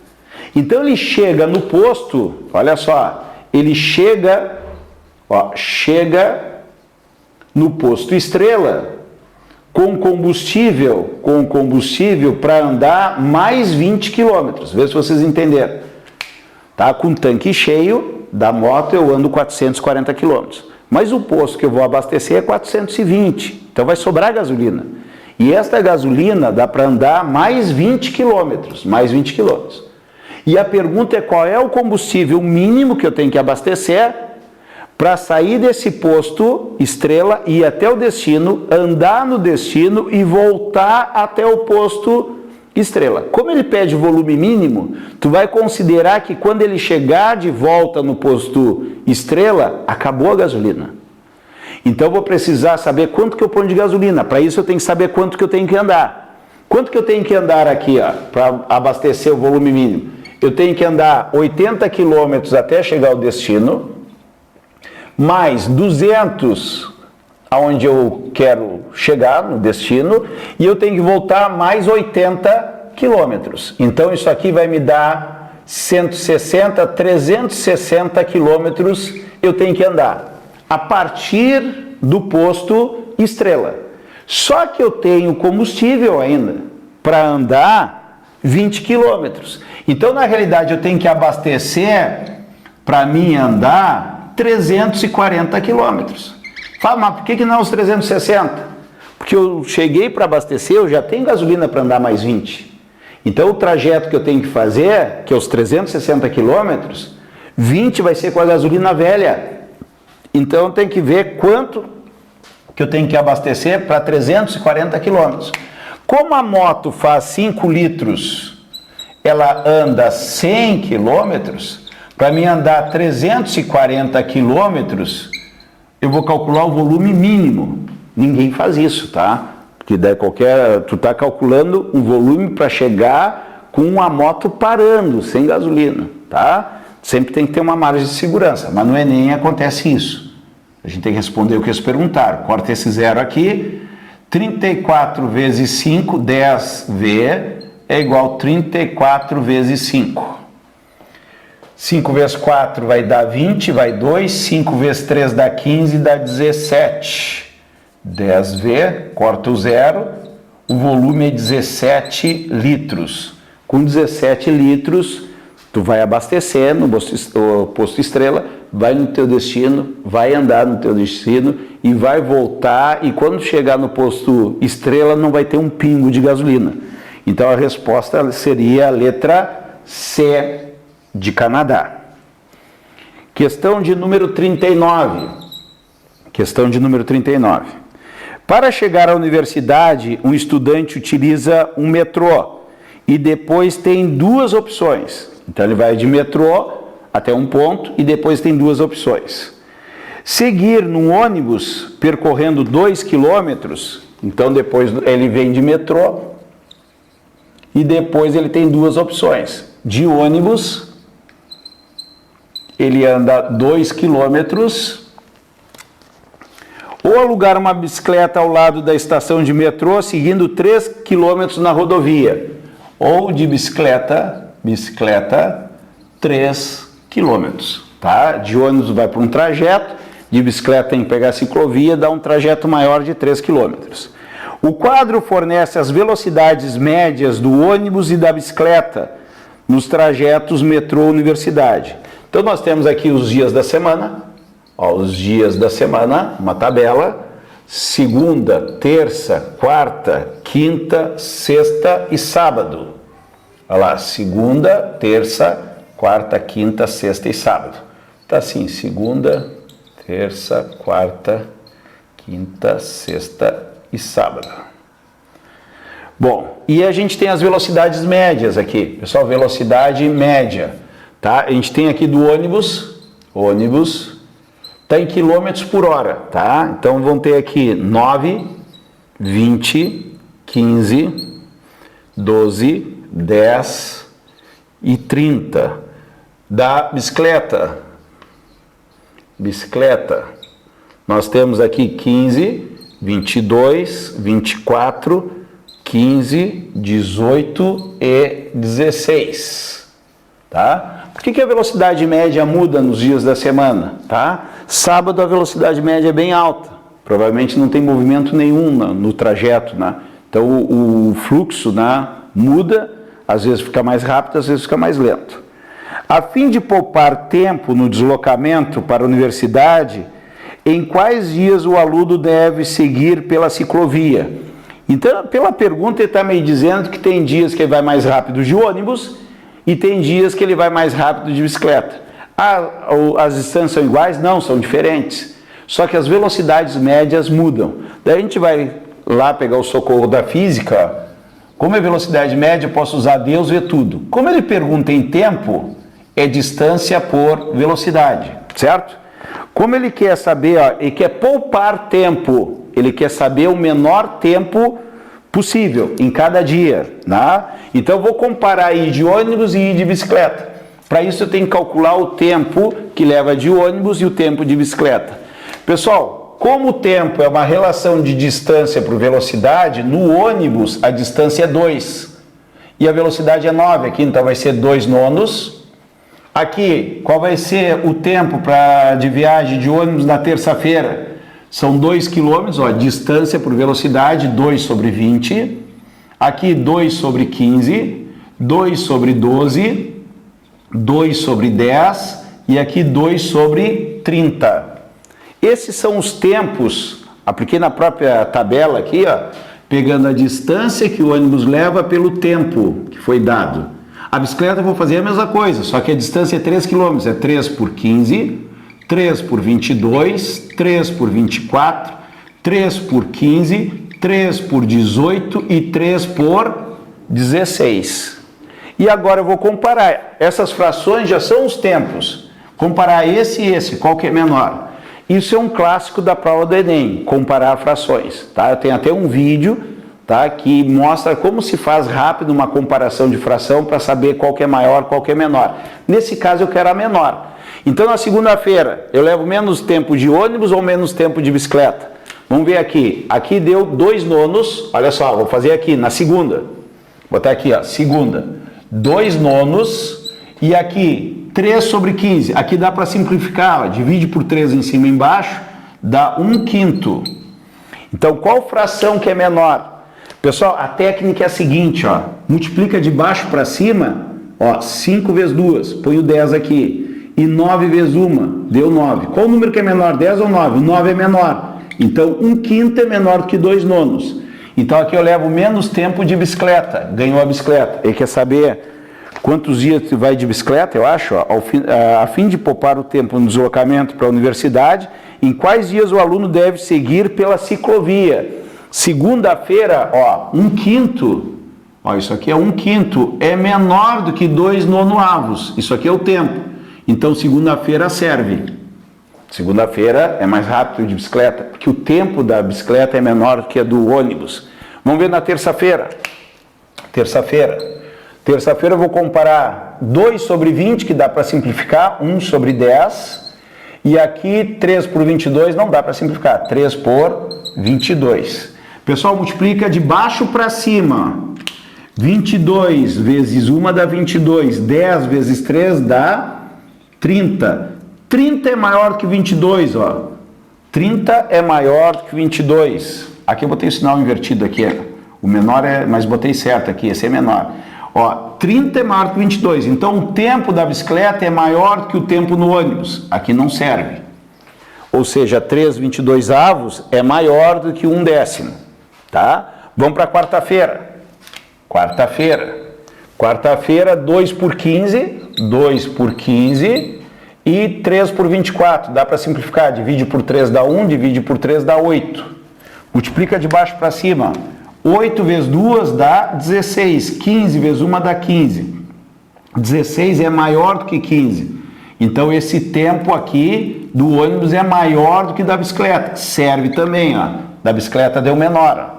Então ele chega no posto, olha só, ele chega no posto Estrela com combustível para andar mais 20 quilômetros. Vê se vocês entenderam. Tá? Com tanque cheio da moto eu ando 440 quilômetros. Mas o posto que eu vou abastecer é 420, então vai sobrar gasolina. E esta gasolina dá para andar mais 20 quilômetros, E a pergunta é qual é o combustível mínimo que eu tenho que abastecer para sair desse posto Estrela, ir até o destino, andar no destino e voltar até o posto Estrela. Como ele pede volume mínimo, tu vai considerar que quando ele chegar de volta no posto Estrela, acabou a gasolina. Então eu vou precisar saber quanto que eu ponho de gasolina. Para isso eu tenho que saber quanto que eu tenho que andar. Quanto que eu tenho que andar aqui, para abastecer o volume mínimo? Eu tenho que andar 80 quilômetros até chegar ao destino, mais 200 aonde eu quero chegar no destino, e eu tenho que voltar mais 80 quilômetros. Então isso aqui vai me dar 160, 360 quilômetros eu tenho que andar a partir do posto Estrela. Só que eu tenho combustível ainda para andar 20 quilômetros. Então, na realidade, eu tenho que abastecer para mim andar 340 quilômetros. Fala, mas por que não os 360? Porque eu cheguei para abastecer, eu já tenho gasolina para andar mais 20. Então, o trajeto que eu tenho que fazer, que é os 360 quilômetros, 20 vai ser com a gasolina velha. Então, eu tenho que ver quanto que eu tenho que abastecer para 340 quilômetros. Como a moto faz 5 litros, ela anda 100 quilômetros, para mim andar 340 quilômetros, eu vou calcular o volume mínimo. Ninguém faz isso, tá? Porque daí tu tá calculando um volume para chegar com a moto parando, sem gasolina, tá? Sempre tem que ter uma margem de segurança, mas no Enem acontece isso. A gente tem que responder o que eles perguntaram. Corta esse zero aqui. 34 vezes 5, 10V, é igual a 34 vezes 5. 5 vezes 4 vai dar 20, vai 2. 5 vezes 3 dá 15, dá 17. 10V, corta o zero. O volume é 17 litros. Com 17 litros, tu vai abastecer no posto Estrela, vai no teu destino, vai andar no teu destino e vai voltar, e quando chegar no posto Estrela não vai ter um pingo de gasolina. Então a resposta seria a letra C de Canadá. Questão de número 39. Questão de número 39. Para chegar à universidade, um estudante utiliza um metrô e depois tem duas opções. Então ele vai de metrô até um ponto e depois tem duas opções. Seguir num ônibus percorrendo 2 quilômetros, então depois ele vem de metrô e depois ele tem duas opções, de ônibus ele anda 2 quilômetros. Ou alugar uma bicicleta ao lado da estação de metrô, seguindo 3 quilômetros na rodovia. Ou de bicicleta, 3 quilômetros. Tá? De ônibus vai para um trajeto, de bicicleta tem que pegar a ciclovia, dá um trajeto maior de 3 quilômetros. O quadro fornece as velocidades médias do ônibus e da bicicleta nos trajetos metrô-universidade. Então nós temos aqui os dias da semana. Ó, os dias da semana, uma tabela: segunda, terça, quarta, quinta, sexta e sábado. Olha lá, segunda, terça, quarta, quinta, sexta e sábado. Tá assim, segunda, terça, quarta, quinta, sexta e sábado. Bom, e a gente tem as velocidades médias aqui, pessoal, velocidade média, tá? A gente tem aqui do ônibus está em quilômetros por hora, tá? Então vão ter aqui 9, 20, 15, 12, 10 e 30. Da bicicleta, nós temos aqui 15, 22, 24, 15, 18 e 16, tá? Por que a velocidade média muda nos dias da semana, tá? Sábado a velocidade média é bem alta, provavelmente não tem movimento nenhum no trajeto, né? Então o fluxo, né, muda, às vezes fica mais rápido, às vezes fica mais lento. A fim de poupar tempo no deslocamento para a universidade, em quais dias o aluno deve seguir pela ciclovia? Então, pela pergunta, ele está me dizendo que tem dias que ele vai mais rápido de ônibus e tem dias que ele vai mais rápido de bicicleta. As distâncias são iguais? Não, são diferentes. Só que as velocidades médias mudam. Daí a gente vai lá pegar o socorro da física. Como é velocidade média, eu posso usar Deus vê tudo. Como ele pergunta em tempo, é distância por velocidade, certo? Como ele quer saber, ó, ele quer poupar tempo, ele quer saber o menor tempo possível em cada dia, né? Então eu vou comparar ir de ônibus e ir de bicicleta. Para isso eu tenho que calcular o tempo que leva de ônibus e o tempo de bicicleta. Pessoal, como o tempo é uma relação de distância por velocidade, no ônibus a distância é 2 e a velocidade é 9, aqui então vai ser 2 nonos. Aqui, qual vai ser o tempo de viagem de ônibus na terça-feira? São 2 km, ó, distância por velocidade, 2 sobre 20. Aqui 2 sobre 15, 2 sobre 12, 2 sobre 10 e aqui 2 sobre 30. Esses são os tempos, apliquei na própria tabela aqui, ó, pegando a distância que o ônibus leva pelo tempo que foi dado. A bicicleta eu vou fazer a mesma coisa, só que a distância é 3 km, é 3 por 15, 3 por 22, 3 por 24, 3 por 15, 3 por 18 e 3 por 16. E agora eu vou comparar. Essas frações já são os tempos. Comparar esse e esse, qual que é menor? Isso é um clássico da prova do Enem, comparar frações. Tá? Eu tenho até um vídeo, tá, que mostra como se faz rápido uma comparação de fração para saber qual que é maior, qual que é menor. Nesse caso eu quero a menor. Então na segunda-feira eu levo menos tempo de ônibus ou menos tempo de bicicleta? Vamos ver aqui. Aqui deu 2 nonos. Olha só, vou fazer aqui na segunda. Vou botar aqui, ó, segunda. 2 nonos e aqui 3 sobre 15. Aqui dá para simplificar, ó, divide por 3 em cima e embaixo, dá 1/5. Então qual fração que é menor? Pessoal, a técnica é a seguinte, ó, multiplica de baixo para cima, ó, 5 vezes 2, põe o 10 aqui, e 9 vezes 1, deu 9. Qual o número que é menor, 10 ou 9? O 9 é menor, então 1/5 é menor do que 2 nonos. Então aqui eu levo menos tempo de bicicleta, ganhou a bicicleta. Ele quer saber quantos dias você vai de bicicleta, eu acho, ó, a fim de poupar o tempo no deslocamento para a universidade, em quais dias o aluno deve seguir pela ciclovia. Segunda-feira, ó, 1/5, ó, isso aqui é 1/5, é menor do que 2 nonoavos, isso aqui é o tempo. Então segunda-feira serve. Segunda-feira é mais rápido de bicicleta, porque o tempo da bicicleta é menor do que a do ônibus. Vamos ver na terça-feira. Terça-feira eu vou comparar 2 sobre 20, que dá para simplificar, 1 sobre 10. E aqui 3 por 22 não dá para simplificar, 3 por 22. Pessoal, multiplica de baixo para cima. 22 vezes 1 dá 22, 10 vezes 3 dá 30. 30 é maior que 22, ó. 30 é maior que 22. Aqui eu botei o sinal invertido aqui, o menor é, mas botei certo aqui, esse é menor. Ó, 30 é maior que 22, então o tempo da bicicleta é maior que o tempo no ônibus. Aqui não serve. Ou seja, 3/22 é maior do que 1/10, tá? Vamos para quarta-feira. Quarta-feira, 2 por 15, 2 por 15 e 3 por 24. Dá para simplificar, divide por 3 dá 1, divide por 3 dá 8. Multiplica de baixo para cima. 8 vezes 2 dá 16, 15 vezes 1 dá 15. 16 é maior do que 15. Então esse tempo aqui do ônibus é maior do que da bicicleta. Serve também, ó. Da bicicleta deu menor.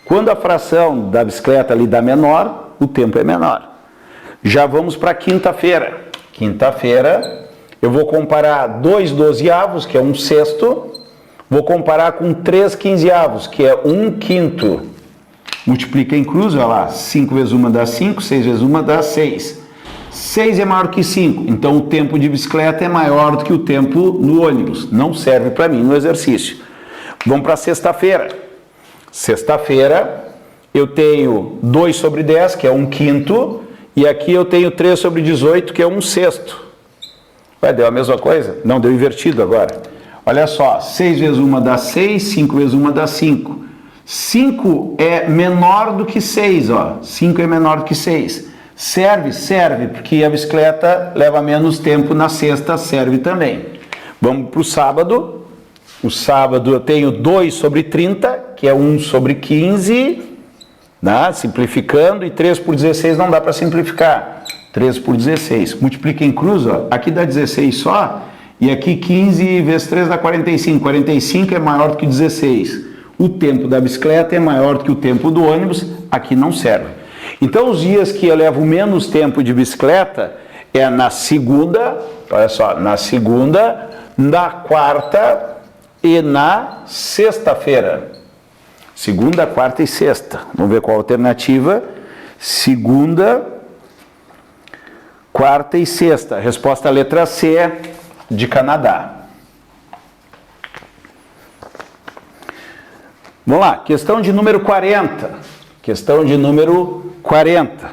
Quando a fração da bicicleta ali dá menor, o tempo é menor. Já vamos para quinta-feira. Quinta-feira, eu vou comparar 2 dozeavos, que é 1/6, vou comparar com 3 quinzeavos, que é 1/5. Multiplica em cruz, olha lá, 5 vezes 1 dá 5, 6 vezes 1 dá 6. 6 é maior que 5, então o tempo de bicicleta é maior do que o tempo no ônibus. Não serve para mim no exercício. Vamos para sexta-feira. Sexta-feira, eu tenho 2 sobre 10, que é 1/5, e aqui eu tenho 3 sobre 18, que é 1/6. Ué, deu a mesma coisa? Não, deu invertido agora. Olha só, 6 vezes 1 dá 6, 5 vezes 1 dá 5. 5 é menor do que 6, ó. 5 é menor do que 6. Serve? Serve, porque a bicicleta leva menos tempo na sexta, serve também. Vamos para o sábado. O sábado eu tenho 2 sobre 30, que é 1 sobre 15, né? Simplificando, e 3 por 16 não dá para simplificar. 3 por 16. Multiplica em cruz, ó. Aqui dá 16 só, e aqui 15 vezes 3 dá 45. 45 é maior do que 16. O tempo da bicicleta é maior do que o tempo do ônibus, aqui não serve. Então, os dias que eu levo menos tempo de bicicleta é na segunda, olha só, na segunda, na quarta e na sexta-feira. Segunda, quarta e sexta. Vamos ver qual a alternativa. Segunda, quarta e sexta. Resposta letra C, de Canadá. Vamos lá, questão de número 40. Questão de número 40.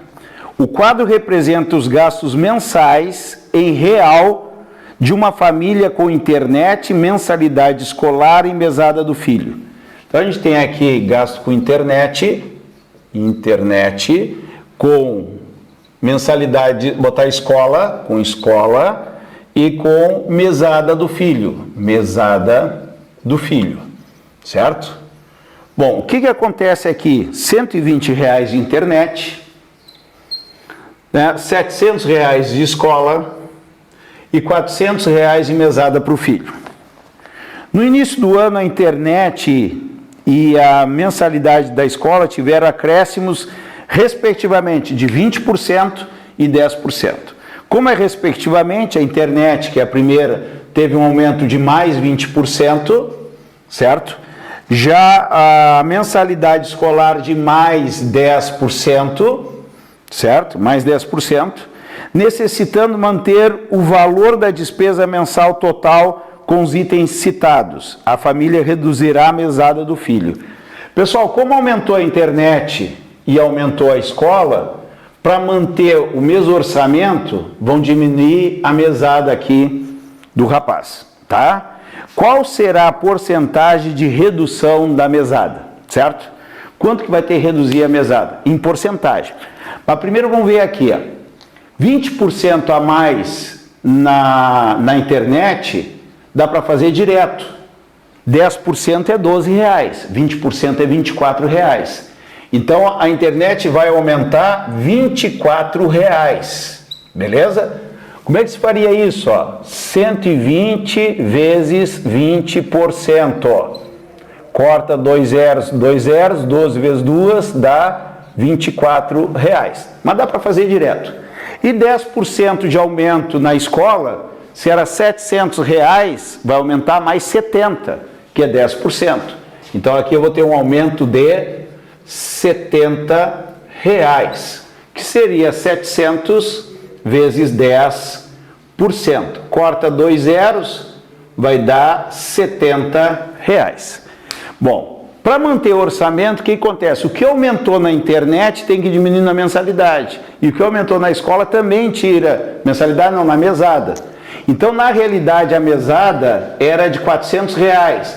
O quadro representa os gastos mensais em real de uma família com internet, mensalidade escolar e mesada do filho. Então a gente tem aqui gasto com internet com mensalidade, botar escola, com escola, e com mesada do filho, certo? Bom, o que acontece aqui? R$120 de internet, né? R$700 de escola e R$400 de mesada para o filho. No início do ano, a internet e a mensalidade da escola tiveram acréscimos, respectivamente, de 20% e 10%. Como é respectivamente, a internet, que é a primeira, teve um aumento de mais 20%, certo? Já a mensalidade escolar de mais 10%, certo? Mais 10%, necessitando manter o valor da despesa mensal total com os itens citados. A família reduzirá a mesada do filho. Pessoal, como aumentou a internet e aumentou a escola, para manter o mesmo orçamento, vão diminuir a mesada aqui do rapaz, tá? Qual será a porcentagem de redução da mesada, certo? Quanto que vai ter que reduzir a mesada? Em porcentagem. Mas primeiro vamos ver aqui, ó. 20% a mais na internet dá para fazer direto. 10% é R$12, 20% é R$24. Então a internet vai aumentar R$24, beleza? Como é que se faria isso? Ó? 120 vezes 20%. Ó. Corta 2 zeros, 12 vezes 2 dá R$24. Mas dá para fazer direto. E 10% de aumento na escola, se era R$ 700, vai aumentar mais 70, que é 10%. Então aqui eu vou ter um aumento de R$ 70, que seria 700 vezes 10%. Corta 2 zeros, vai dar R$ 70. Bom, para manter o orçamento, o que acontece? O que aumentou na internet tem que diminuir na mensalidade. E o que aumentou na escola também tira mensalidade, não, na mesada. Então, na realidade, a mesada era de R$ 400,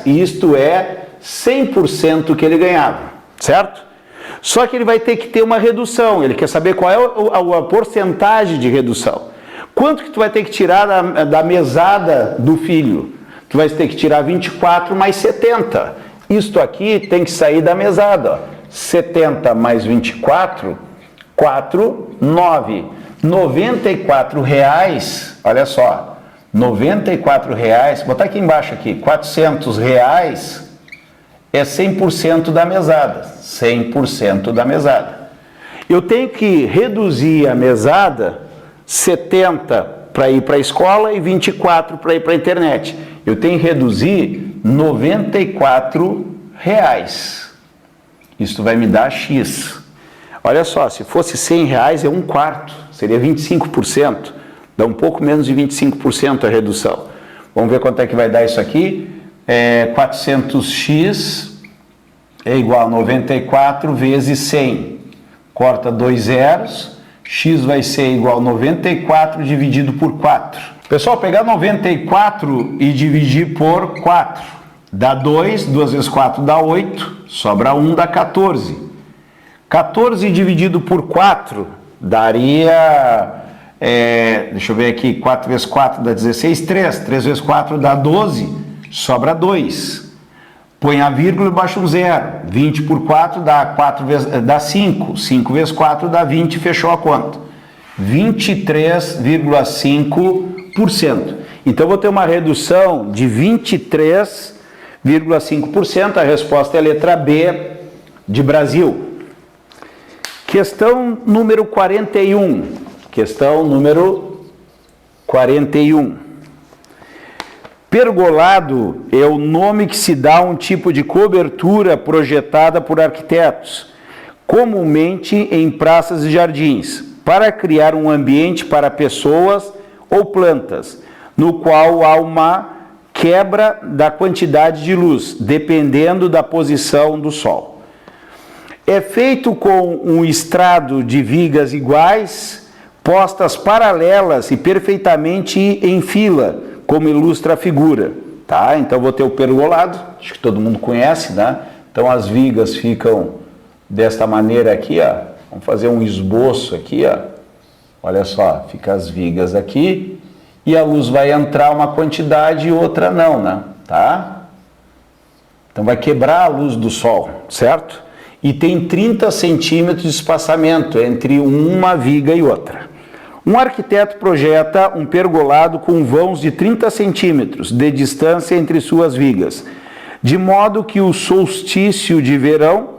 e isto é 100% que ele ganhava, certo? Só que ele vai ter que ter uma redução, ele quer saber qual é a porcentagem de redução. Quanto que tu vai ter que tirar da mesada do filho? Tu vai ter que tirar 24 mais 70. Isto aqui tem que sair da mesada, ó. 70 mais 24, 9. R$ 94, olha só, R$ 94, vou botar aqui embaixo aqui, R$ 400 é 100% da mesada, 100% da mesada. Eu tenho que reduzir a mesada, 70 para ir para a escola e 24 para ir para a internet. Eu tenho que reduzir R$ 94. Isso vai me dar X. Olha só, se fosse R$ 100 é 1/4, seria 25%. Dá um pouco menos de 25% a redução. Vamos ver quanto é que vai dar isso aqui. 400x é igual a 94 vezes 100. Corta 2 zeros. X vai ser igual a 94 dividido por 4. Pessoal, pegar 94 e dividir por 4. Dá 2, 2 vezes 4 dá 8, sobra 1, dá 14. 14 dividido por 4 daria, deixa eu ver aqui, 4 vezes 4 dá 16, 3. 3 vezes 4 dá 12, sobra 2. Põe a vírgula e baixa um zero. 20 por 4 dá 5. 5 vezes 4 dá 20, fechou a conta. 23,5%. Então, eu vou ter uma redução de 23,5%. A resposta é a letra B de Brasil. Questão número 41. Questão número 41. Pergolado é o nome que se dá a um tipo de cobertura projetada por arquitetos, comumente em praças e jardins, para criar um ambiente para pessoas ou plantas, no qual há uma quebra da quantidade de luz, dependendo da posição do sol. É feito com um estrado de vigas iguais, postas paralelas e perfeitamente em fila, como ilustra a figura, tá? Então, vou ter o pergolado, acho que todo mundo conhece, né? Então, as vigas ficam desta maneira aqui, ó. Vamos fazer um esboço aqui, ó. Olha só, fica as vigas aqui e a luz vai entrar uma quantidade e outra não, né? Tá? Então, vai quebrar a luz do sol, certo? E tem 30 centímetros de espaçamento entre uma viga e outra. Um arquiteto projeta um pergolado com vãos de 30 centímetros de distância entre suas vigas, de modo que o solstício de verão,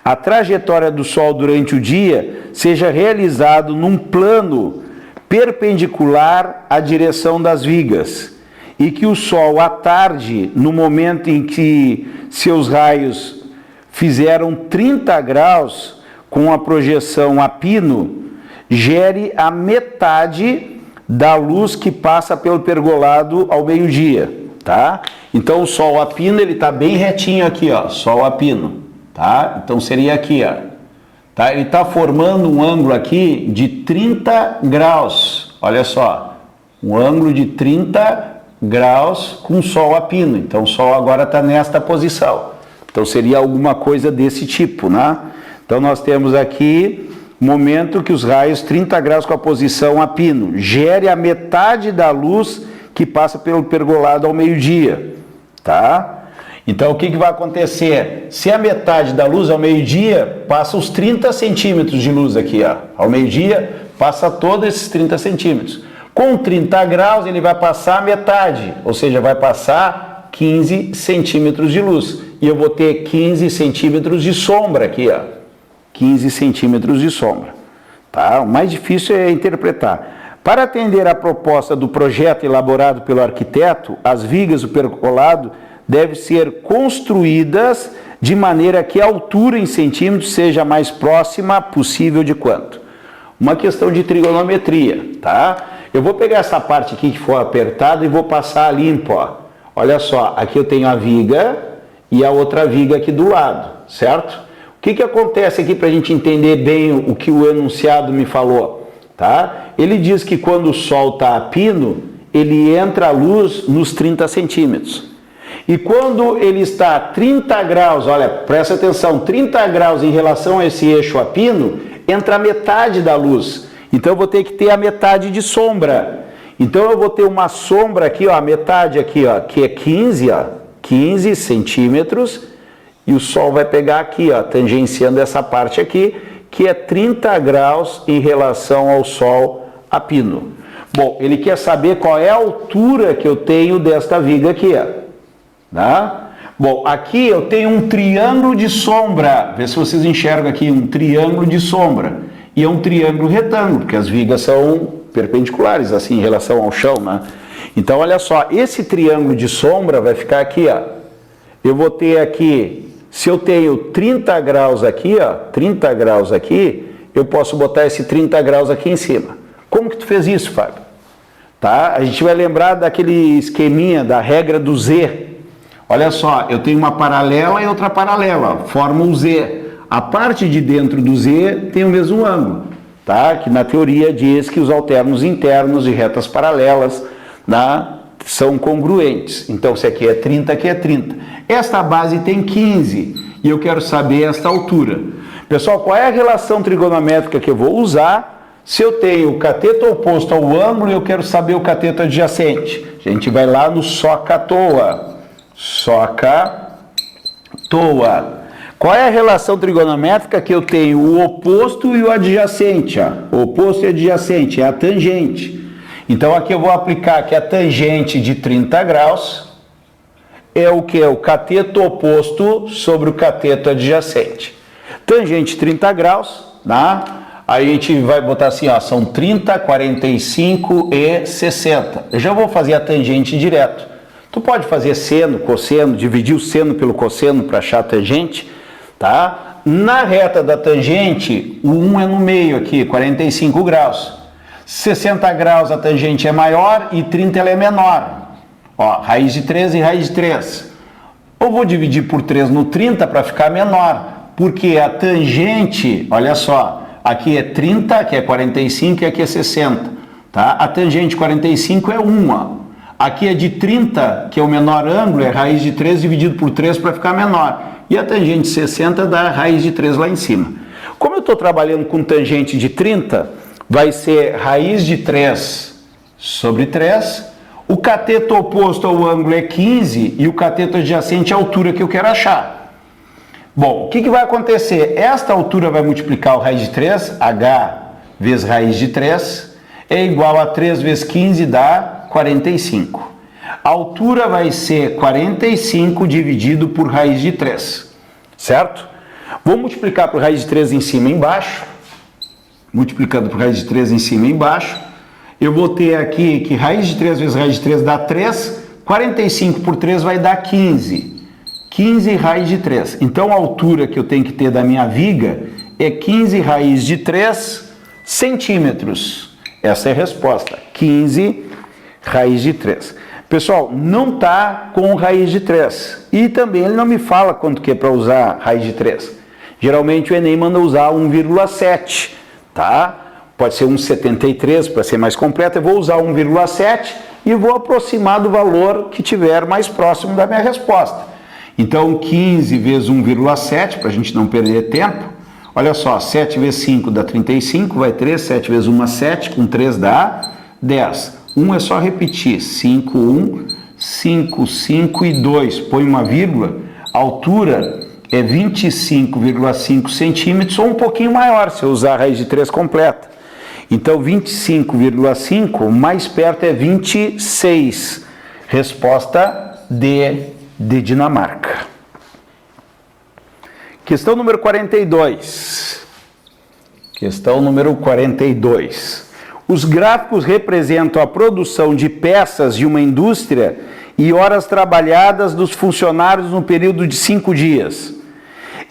a trajetória do sol durante o dia, seja realizado num plano perpendicular à direção das vigas, e que o sol, à tarde, no momento em que seus raios fizeram 30 graus com a projeção a pino, gere a metade da luz que passa pelo pergolado ao meio-dia, tá? Então, o sol a pino, ele tá bem retinho aqui, ó, sol a pino, tá? Então, seria aqui, ó, tá? Ele tá formando um ângulo aqui de 30 graus, olha só, um ângulo de 30 graus com sol a pino. Então, o sol agora tá nesta posição. Então, seria alguma coisa desse tipo, né? Então, nós temos aqui momento que os raios 30 graus com a posição a pino, gere a metade da luz que passa pelo pergolado ao meio-dia, tá? Então, o que vai acontecer? Se a metade da luz ao meio-dia, passa os 30 centímetros de luz aqui, ó. Ao meio-dia, passa todos esses 30 centímetros. Com 30 graus, ele vai passar a metade, ou seja, vai passar 15 centímetros de luz. E eu vou ter 15 centímetros de sombra aqui, ó. 15 centímetros de sombra, tá? O mais difícil é interpretar. Para atender à proposta do projeto elaborado pelo arquiteto, as vigas do percolado devem ser construídas de maneira que a altura em centímetros seja a mais próxima possível de quanto? Uma questão de trigonometria, tá? Eu vou pegar essa parte aqui que for apertada e vou passar a limpo, ó. Olha só, aqui eu tenho a viga e a outra viga aqui do lado, certo? O que acontece aqui para a gente entender bem o que o enunciado me falou, tá? Ele diz que quando o sol está a pino, ele entra a luz nos 30 centímetros. E quando ele está a 30 graus, olha, presta atenção, 30 graus em relação a esse eixo a pino, entra a metade da luz. Então eu vou ter que ter a metade de sombra. Então eu vou ter uma sombra aqui, ó, a metade aqui, ó, que é 15, ó, 15 centímetros, e o sol vai pegar aqui, ó, tangenciando essa parte aqui, que é 30 graus em relação ao sol a pino. Bom, ele quer saber qual é a altura que eu tenho desta viga aqui, ó, tá? Bom, aqui eu tenho um triângulo de sombra, vê se vocês enxergam aqui, um triângulo de sombra, e é um triângulo retângulo, porque as vigas são perpendiculares, assim, em relação ao chão, né? Então, olha só, esse triângulo de sombra vai ficar aqui, ó. Eu vou ter aqui, se eu tenho 30 graus aqui, ó, 30 graus aqui, eu posso botar esse 30 graus aqui em cima. Como que tu fez isso, Fábio? Tá? A gente vai lembrar daquele esqueminha, da regra do Z. Olha só, eu tenho uma paralela e outra paralela, formam um Z. A parte de dentro do Z tem o mesmo ângulo, tá? Que na teoria diz que os alternos internos de retas paralelas, né, são congruentes. Então, se aqui é 30, aqui é 30. Esta base tem 15 e eu quero saber esta altura. Pessoal, qual é a relação trigonométrica que eu vou usar? Se eu tenho o cateto oposto ao ângulo, eu quero saber o cateto adjacente. A gente vai lá no soca-toa. Soca-toa. Qual é a relação trigonométrica que eu tenho? O oposto e o adjacente. Ó. O oposto e adjacente é a tangente. Então aqui eu vou aplicar que a tangente de 30 graus é o que? O cateto oposto sobre o cateto adjacente. Tangente 30 graus, tá? Aí a gente vai botar assim, ó, são 30, 45 e 60. Eu já vou fazer a tangente direto. Tu pode fazer seno, cosseno, dividir o seno pelo cosseno para achar a tangente, tá? Na reta da tangente, o 1 é no meio aqui, 45 graus. 60 graus a tangente é maior e 30 ela é menor. Ó, raiz de 3 e raiz de 3. Eu vou dividir por 3 no 30 para ficar menor, porque a tangente, olha só, aqui é 30, aqui é 45 e aqui é 60. Tá? A tangente 45 é 1, ó. Aqui é de 30, que é o menor ângulo, é raiz de 3 dividido por 3 para ficar menor. E a tangente 60 dá raiz de 3 lá em cima. Como eu estou trabalhando com tangente de 30, vai ser raiz de 3 sobre 3. O cateto oposto ao ângulo é 15 e o cateto adjacente é a altura que eu quero achar. Bom, o que vai acontecer? Esta altura vai multiplicar o raiz de 3, h vezes raiz de 3, é igual a 3 vezes 15 dá 45. A altura vai ser 45 dividido por raiz de 3, certo? Vou multiplicar por raiz de 3 em cima e embaixo. Multiplicando por raiz de 3 em cima e embaixo, eu vou ter aqui que raiz de 3 vezes raiz de 3 dá 3, 45 por 3 vai dar 15. 15 raiz de 3. Então a altura que eu tenho que ter da minha viga é 15 raiz de 3 centímetros. Essa é a resposta, 15 raiz de 3. Pessoal, não está com raiz de 3. E também ele não me fala quanto que é para usar raiz de 3. Geralmente o Enem manda usar 1,7. Tá? Pode ser 1,73 para ser mais completo. Eu vou usar 1,7 e vou aproximar do valor que tiver mais próximo da minha resposta. Então 15 vezes 1,7 para a gente não perder tempo. Olha só, 7 vezes 5 dá 35, vai 3, 7 vezes 1 é 7, com 3 dá 10. 1 é só repetir, 5, 1, 5, 5 e 2. Põe uma vírgula, a altura é 25,5 centímetros ou um pouquinho maior, se eu usar a raiz de 3 completa. Então, 25,5, mais perto é 26. Resposta D de Dinamarca. Questão número 42. Questão número 42. Os gráficos representam a produção de peças de uma indústria e horas trabalhadas dos funcionários no período de 5 dias.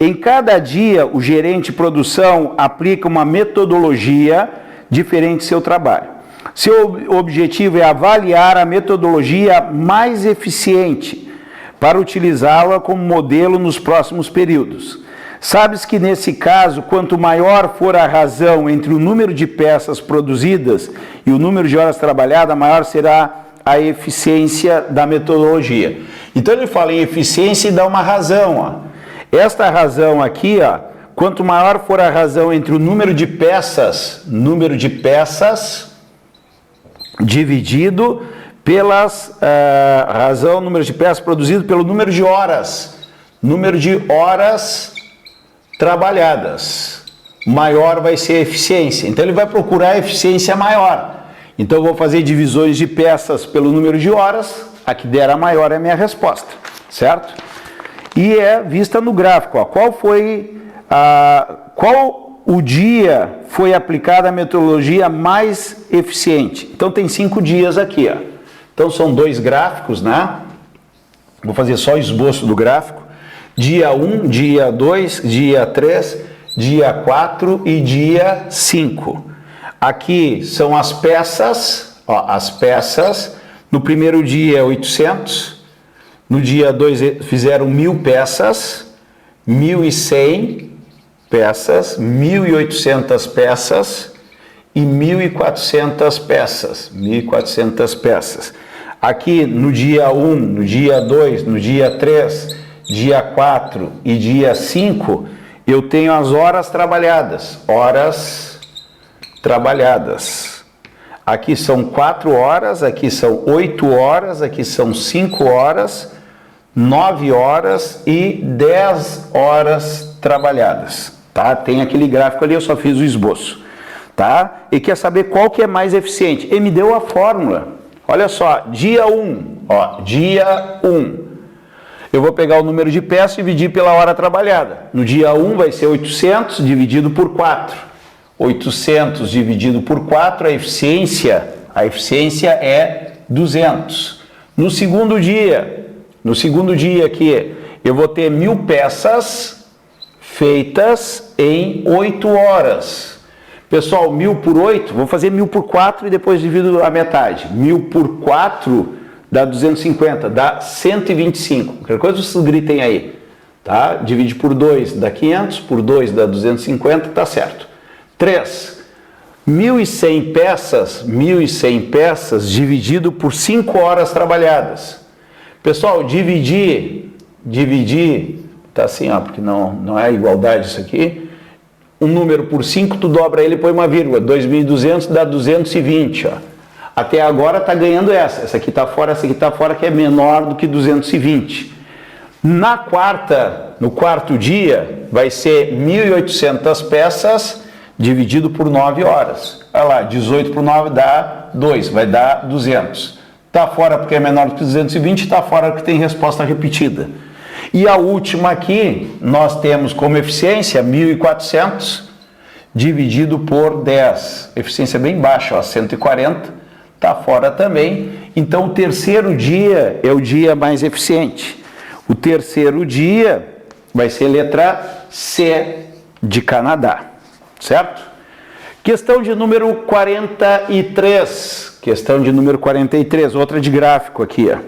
Em cada dia, o gerente de produção aplica uma metodologia diferente de seu trabalho. Seu objetivo é avaliar a metodologia mais eficiente para utilizá-la como modelo nos próximos períodos. Sabes que, nesse caso, quanto maior for a razão entre o número de peças produzidas e o número de horas trabalhadas, maior será a eficiência da metodologia. Então, ele fala em eficiência e dá uma razão. Ó. Esta razão aqui, ó, quanto maior for a razão entre o número de peças dividido pelas número de peças produzido pelo número de horas trabalhadas, maior vai ser a eficiência. Então ele vai procurar a eficiência maior. Então eu vou fazer divisões de peças pelo número de horas, a que der a maior é a minha resposta, certo? E é vista no gráfico, ó. Qual o dia foi aplicada a metodologia mais eficiente? Então tem 5 dias aqui, ó. Então são 2 gráficos, né? Vou fazer só o esboço do gráfico. Dia 1, dia 2, dia 3, dia 4 e dia 5. Aqui são as peças, ó, as peças. No primeiro dia é 800, no dia 2 fizeram 1000 peças, 1100 peças, 1800 peças e 1400 peças, 1400 peças. Aqui no dia 1, no dia 2, no dia 3, dia 4 e dia 5, eu tenho as horas trabalhadas. Aqui são 4 horas, aqui são 8 horas, aqui são 5 horas, 9 horas e 10 horas trabalhadas. Tá? Tem aquele gráfico ali, eu só fiz o esboço. Tá? E quer saber qual que é mais eficiente? Ele me deu a fórmula. Olha só, dia 1, ó, dia 1. Eu vou pegar o número de peças e dividir pela hora trabalhada. No dia 1 vai ser 800 dividido por 4. 800 dividido por 4, a eficiência é 200. No segundo dia aqui, eu vou ter 1000 peças feitas em 8 horas. Pessoal, 1000 por 8, vou fazer 1000 por 4 e depois divido a metade. 1000 por 4 dá 250, dá 125. Qualquer coisa vocês gritem aí. Tá? Divide por 2 dá 500, por 2 dá 250, tá certo. 3. 1.100 peças dividido por 5 horas trabalhadas. Pessoal, dividir, tá assim, ó, porque não é igualdade isso aqui. Um número por 5, tu dobra ele e põe uma vírgula. 2.200 dá 220, ó. Até agora está ganhando essa aqui está fora, essa aqui está fora, que é menor do que 220. No quarto dia, vai ser 1.800 peças dividido por 9 horas. Olha lá, 18 por 9 dá 2, vai dar 200. Está fora porque é menor do que 220, está fora porque tem resposta repetida. E a última aqui, nós temos como eficiência 1.400 dividido por 10. Eficiência bem baixa, ó, 140. Está fora também. Então, o terceiro dia é o dia mais eficiente. O terceiro dia vai ser letra C de Canadá, certo? Questão de número 43. Questão de número 43, outra de gráfico aqui, ó.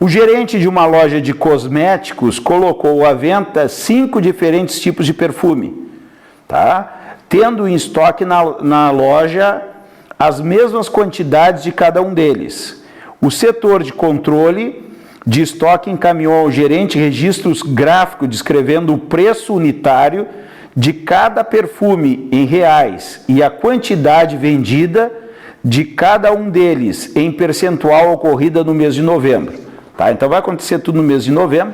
O gerente de uma loja de cosméticos colocou à venda 5 diferentes tipos de perfume, tá? Tendo em estoque na loja as mesmas quantidades de cada um deles. O setor de controle de estoque encaminhou ao gerente registros gráficos descrevendo o preço unitário de cada perfume em reais e a quantidade vendida de cada um deles em percentual ocorrida no mês de novembro. Tá? Então vai acontecer tudo no mês de novembro.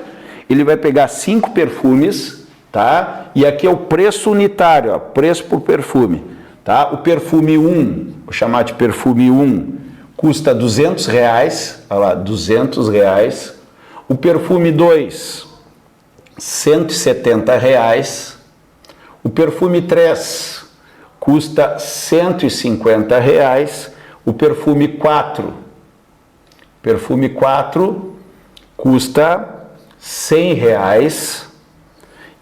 Ele vai pegar 5 perfumes, tá? E aqui é o preço unitário, ó, preço por perfume. Tá? O perfume 1, vou chamar de perfume 1, custa R$200, olha lá, R$200. O perfume 2, R$170. O perfume 3, custa R$ 150. O perfume 4. Perfume 4 custa R$ 100.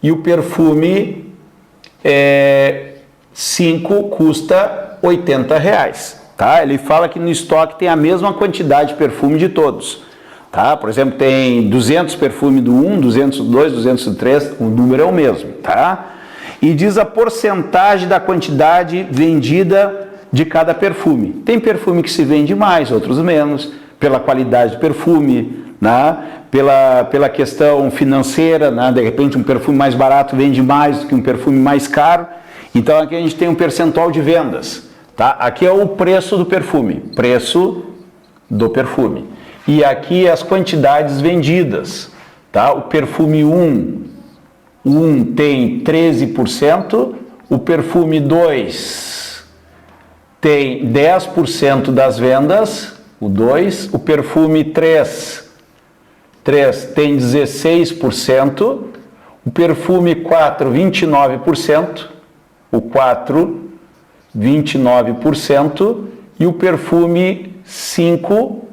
E o perfume 5 custa R$ 80. Tá? Ele fala que no estoque tem a mesma quantidade de perfume de todos. Tá? Por exemplo, tem 200 perfume do 1, 200 do 2, 200 do 3, o número é o mesmo. Tá? E diz a porcentagem da quantidade vendida de cada perfume. Tem perfume que se vende mais, outros menos, pela qualidade do perfume, né? pela questão financeira, né? De repente um perfume mais barato vende mais do que um perfume mais caro. Então aqui a gente tem um percentual de vendas. Tá? Aqui é o preço do perfume, preço do perfume. E aqui as quantidades vendidas. Tá? O perfume 1 tem 13%, o perfume 2 tem 10% das vendas, o 2, o perfume 3 tem 16%, o perfume 4, 29%, o 4, 29%, e o perfume 5,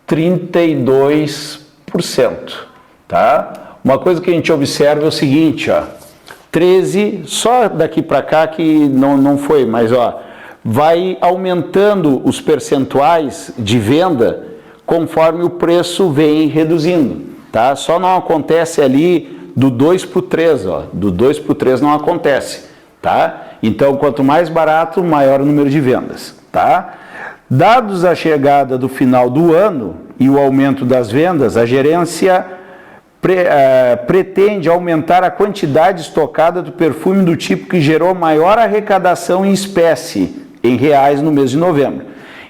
32%. Tá? Uma coisa que a gente observa é o seguinte, ó, 13, só daqui para cá que não foi, mas ó, vai aumentando os percentuais de venda conforme o preço vem reduzindo, tá? Só não acontece ali do 2 para o 3, ó, do 2 para o 3 não acontece, tá? Então, quanto mais barato, maior o número de vendas, tá? Dados a chegada do final do ano e o aumento das vendas, a gerência pretende aumentar a quantidade estocada do perfume do tipo que gerou maior arrecadação em espécie, em reais, no mês de novembro.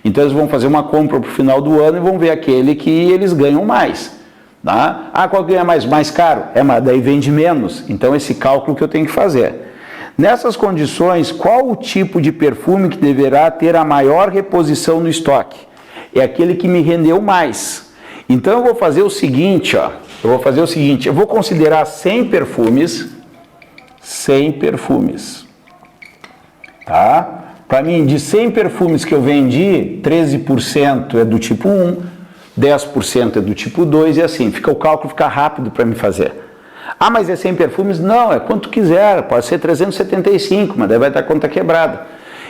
Então eles vão fazer uma compra para o final do ano e vão ver aquele que eles ganham mais. Tá? Ah, qual ganha mais? Mais caro? Mas daí vende menos. Então esse cálculo que eu tenho que fazer. Nessas condições, qual o tipo de perfume que deverá ter a maior reposição no estoque? É aquele que me rendeu mais. Então eu vou fazer o seguinte, ó. Eu vou considerar 100 perfumes, tá? Para mim, de 100 perfumes que eu vendi, 13% é do tipo 1, 10% é do tipo 2 e assim, o cálculo fica rápido para me fazer. Ah, mas é 100 perfumes? Não, é quanto quiser, pode ser 375, mas daí vai dar conta quebrada.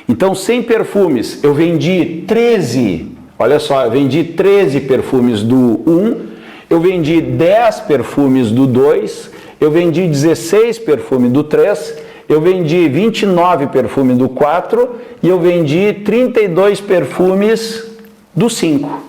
Então, 100 perfumes, eu vendi 13, olha só, eu vendi 13 perfumes do 1, eu vendi 10 perfumes do 2, eu vendi 16 perfumes do 3, eu vendi 29 perfumes do 4 e eu vendi 32 perfumes do 5.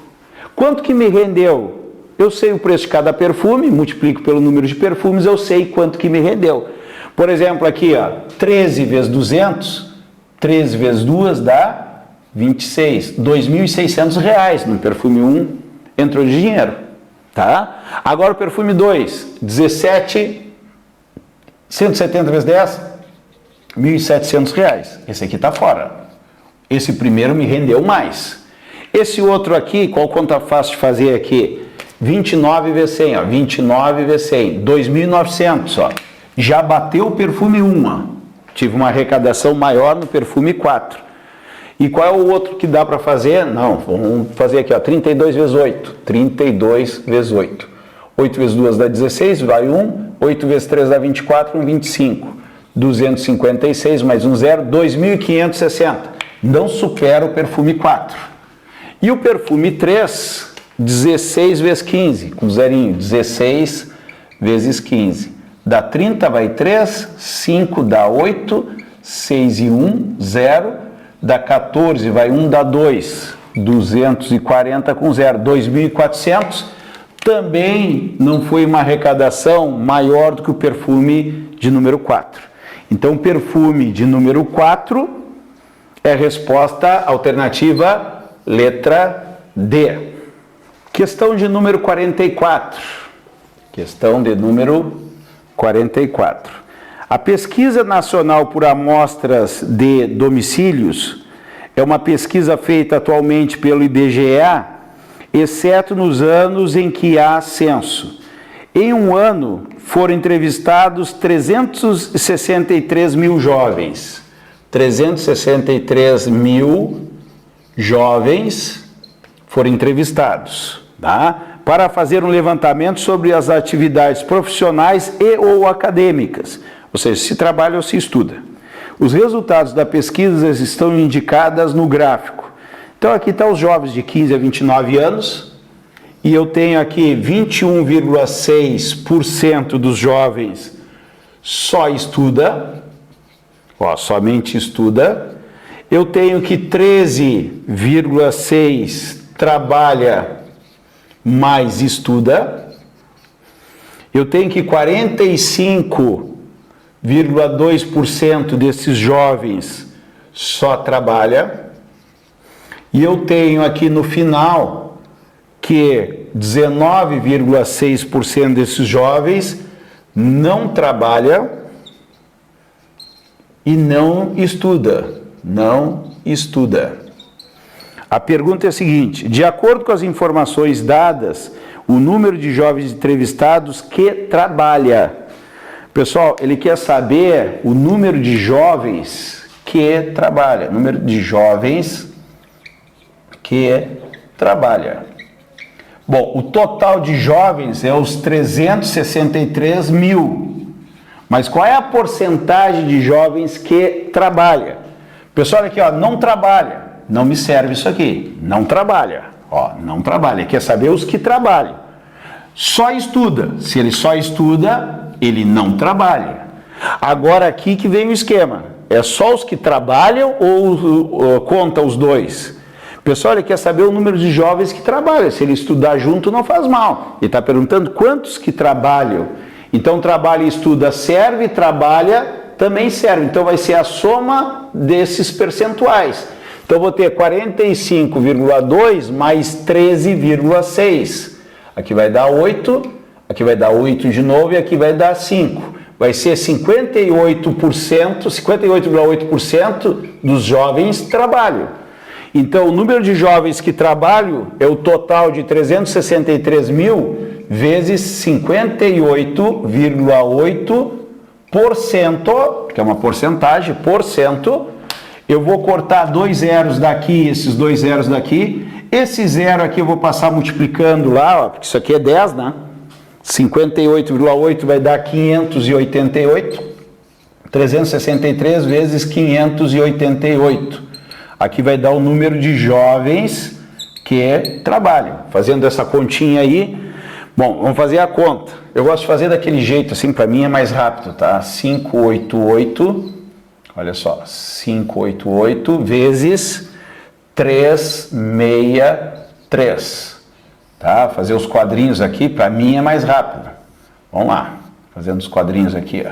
Quanto que me rendeu? Eu sei o preço de cada perfume, multiplico pelo número de perfumes, eu sei quanto que me rendeu. Por exemplo, aqui, ó, 13 vezes 200, 13 vezes 2 dá 26, R$ 2.600 no perfume 1 entrou de dinheiro. Tá? Agora o perfume 2, 17, 170 vezes 10, R$ 1.700. Esse aqui está fora. Esse primeiro me rendeu mais. Esse outro aqui, qual conta fácil de fazer aqui? 29 vezes 100, ó, 29 vezes 100, 2.900, ó. Já bateu o perfume 1, ó. Tive uma arrecadação maior no perfume 4. E qual é o outro que dá para fazer? Não, vamos fazer aqui, ó, 32 vezes 8. 32 vezes 8. 8 vezes 2 dá 16, vai 1. 8 vezes 3 dá 24, 25. 256 mais um zero, 2.560. Não supera o perfume 4. E o perfume 3, 16 vezes 15, com zerinho, 16 vezes 15. Dá 30, vai 3, 5 dá 8, 6 e 1, 0. Dá 14, vai 1, dá 2, 240 com 0, 2.400, também não foi uma arrecadação maior do que o perfume de número 4. Então, o perfume de número 4 é a resposta alternativa letra D. Questão de número 44. Questão de número 44. A pesquisa nacional por amostras de domicílios é uma pesquisa feita atualmente pelo IBGE, exceto nos anos em que há censo. Em um ano, foram entrevistados 363 mil jovens. 363 mil jovens foram entrevistados, tá? Para fazer um levantamento sobre as atividades profissionais e ou acadêmicas, ou seja, se trabalha ou se estuda. Os resultados da pesquisa estão indicados no gráfico. Então aqui estão os jovens de 15 a 29 anos, e eu tenho aqui 21,6% dos jovens só estuda, somente estuda. Eu tenho que 13,6% trabalha mais estuda. Eu tenho que 45,2% desses jovens só trabalha. E eu tenho aqui no final que 19,6% desses jovens não trabalha e não estuda. Não estuda. A pergunta é a seguinte: de acordo com as informações dadas, o número de jovens entrevistados que trabalha. Pessoal, ele quer saber o número de jovens que trabalha. Número de jovens que trabalha. Bom, o total de jovens é os 363 mil. Mas qual é a porcentagem de jovens que trabalha? Pessoal, aqui, não trabalha. Não me serve isso aqui. Não trabalha. Não trabalha. Quer saber os que trabalham. Só estuda. Se ele só estuda, ele não trabalha. Agora aqui que vem o esquema. É só os que trabalham ou conta os dois? Pessoal, ele quer saber o número de jovens que trabalham. Se ele estudar junto, não faz mal. Ele está perguntando quantos que trabalham. Então, trabalha e estuda serve, trabalha também serve. Então, vai ser a soma desses percentuais. Então, vou ter 45,2 mais 13,6. Aqui vai dar 8, aqui vai dar 8 de novo e aqui vai dar 5. Vai ser 58,8% dos jovens trabalham. Então, o número de jovens que trabalham é o total de 363 mil vezes 58,8%, que é uma porcentagem, Eu vou cortar 2 zeros daqui, esses 2 zeros daqui. Esse zero aqui eu vou passar multiplicando lá, porque isso aqui é 10, né? 58,8 vai dar 588. 363 vezes 588. Aqui vai dar o número de jovens que trabalham. Fazendo essa continha aí, bom, vamos fazer a conta. Eu gosto de fazer daquele jeito, assim, para mim é mais rápido, tá? 588, olha só, 588 vezes 363, tá? Fazer os quadrinhos aqui, para mim é mais rápido. Vamos lá, fazendo os quadrinhos aqui, ó.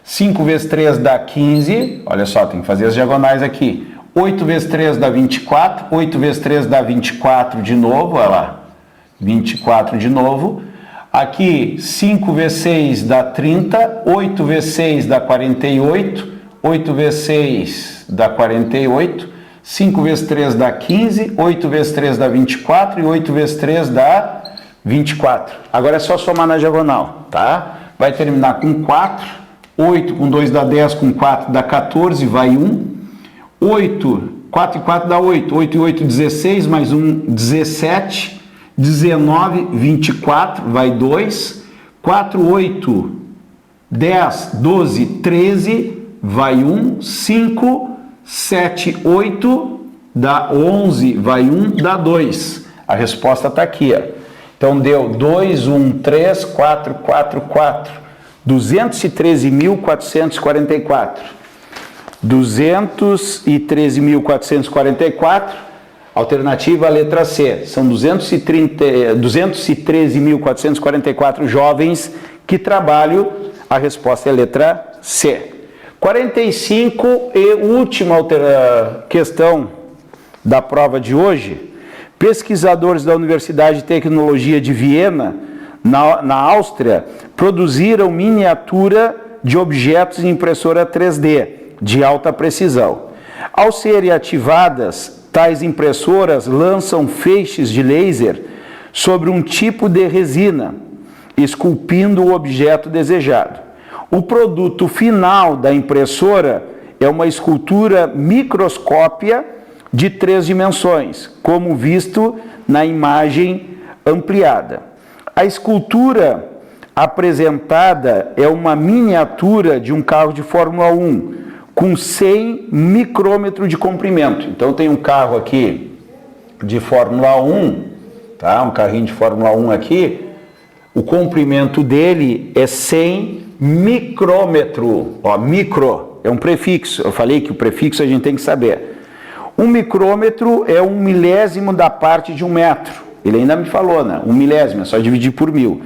5 vezes 3 dá 15, olha só, tem que fazer as diagonais aqui. 8 vezes 3 dá 24, 8 vezes 3 dá 24 de novo, olha lá, 24 de novo. Aqui, 5 vezes 6 dá 30, 8 vezes 6 dá 48, 8 vezes 6 dá 48, 5 vezes 3 dá 15, 8 vezes 3 dá 24 e 8 vezes 3 dá 24. Agora é só somar na diagonal, tá? Vai terminar com 4, 8 com 2 dá 10, com 4 dá 14, vai 1. 8, 4 e 4 dá 8, 8 e 8, 16, mais 1, 17, 19, 24, vai 2, 4, 8, 10, 12, 13, vai 1, 5, 7, 8, dá 11, vai 1, dá 2. A resposta está aqui, ó. Então deu 2, 1, 3, 4, 4, 4, 213.444. 213.444, alternativa a letra C. São 213.444 jovens que trabalham, a resposta é a letra C. 45 e última questão da prova de hoje. Pesquisadores da Universidade de Tecnologia de Viena, na Áustria, produziram miniatura de objetos em impressora 3D de alta precisão. Ao serem ativadas, tais impressoras lançam feixes de laser sobre um tipo de resina, esculpindo o objeto desejado. O produto final da impressora é uma escultura microscópia de 3 dimensões, como visto na imagem ampliada. A escultura apresentada é uma miniatura de um carro de Fórmula 1, com 100 micrômetros de comprimento. Então tem um carro aqui de Fórmula 1, tá? Um carrinho de Fórmula 1 aqui, o comprimento dele é 100 micrômetro. Ó, micro é um prefixo, eu falei que o prefixo a gente tem que saber. Um micrômetro é 1/1000 da parte de 1 metro. Ele ainda me falou, né? 1/1000, é só dividir por 1000.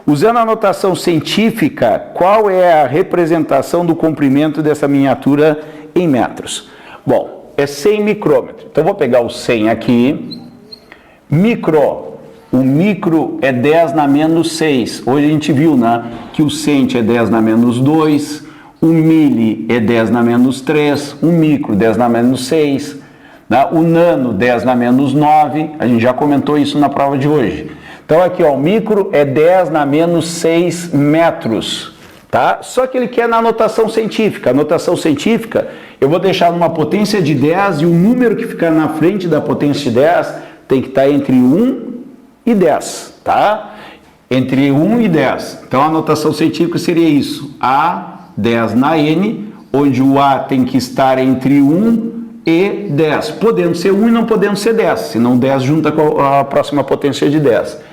Usando a notação científica, qual é a representação do comprimento dessa miniatura em metros? Bom, é 100 micrômetros. Então, vou pegar o 100 aqui. Micro, o micro é 10 na menos 6. Hoje a gente viu, né, que o cento é 10 na menos 2, o mili é 10 na menos 3, o micro 10 na menos 6, né, o nano 10 na menos 9. A gente já comentou isso na prova de hoje. Então aqui, ó, o micro é 10 na menos 6 metros, tá? Só que ele quer na notação científica. A notação científica, eu vou deixar numa potência de 10 e o número que ficar na frente da potência de 10 tem que estar entre 1 e 10, tá? Entre 1 e 10. Então a notação científica seria isso, A 10 na N, onde o A tem que estar entre 1 e 10, podendo ser 1 e não podendo ser 10, senão 10 junta com a próxima potência de 10.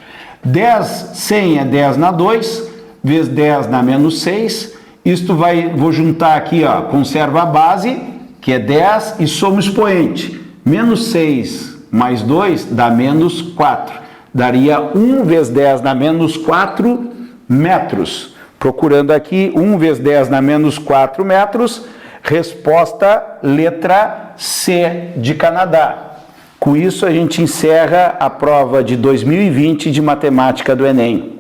100 é 10 na 2, vezes 10 na menos 6, isto vou juntar aqui, ó, conserva a base, que é 10, e soma o expoente. Menos 6 mais 2 dá menos 4, daria 1 vezes 10 na menos 4 metros. Procurando aqui, 1 vezes 10 na menos 4 metros, resposta letra C de Canadá. Com isso, a gente encerra a prova de 2020 de matemática do Enem.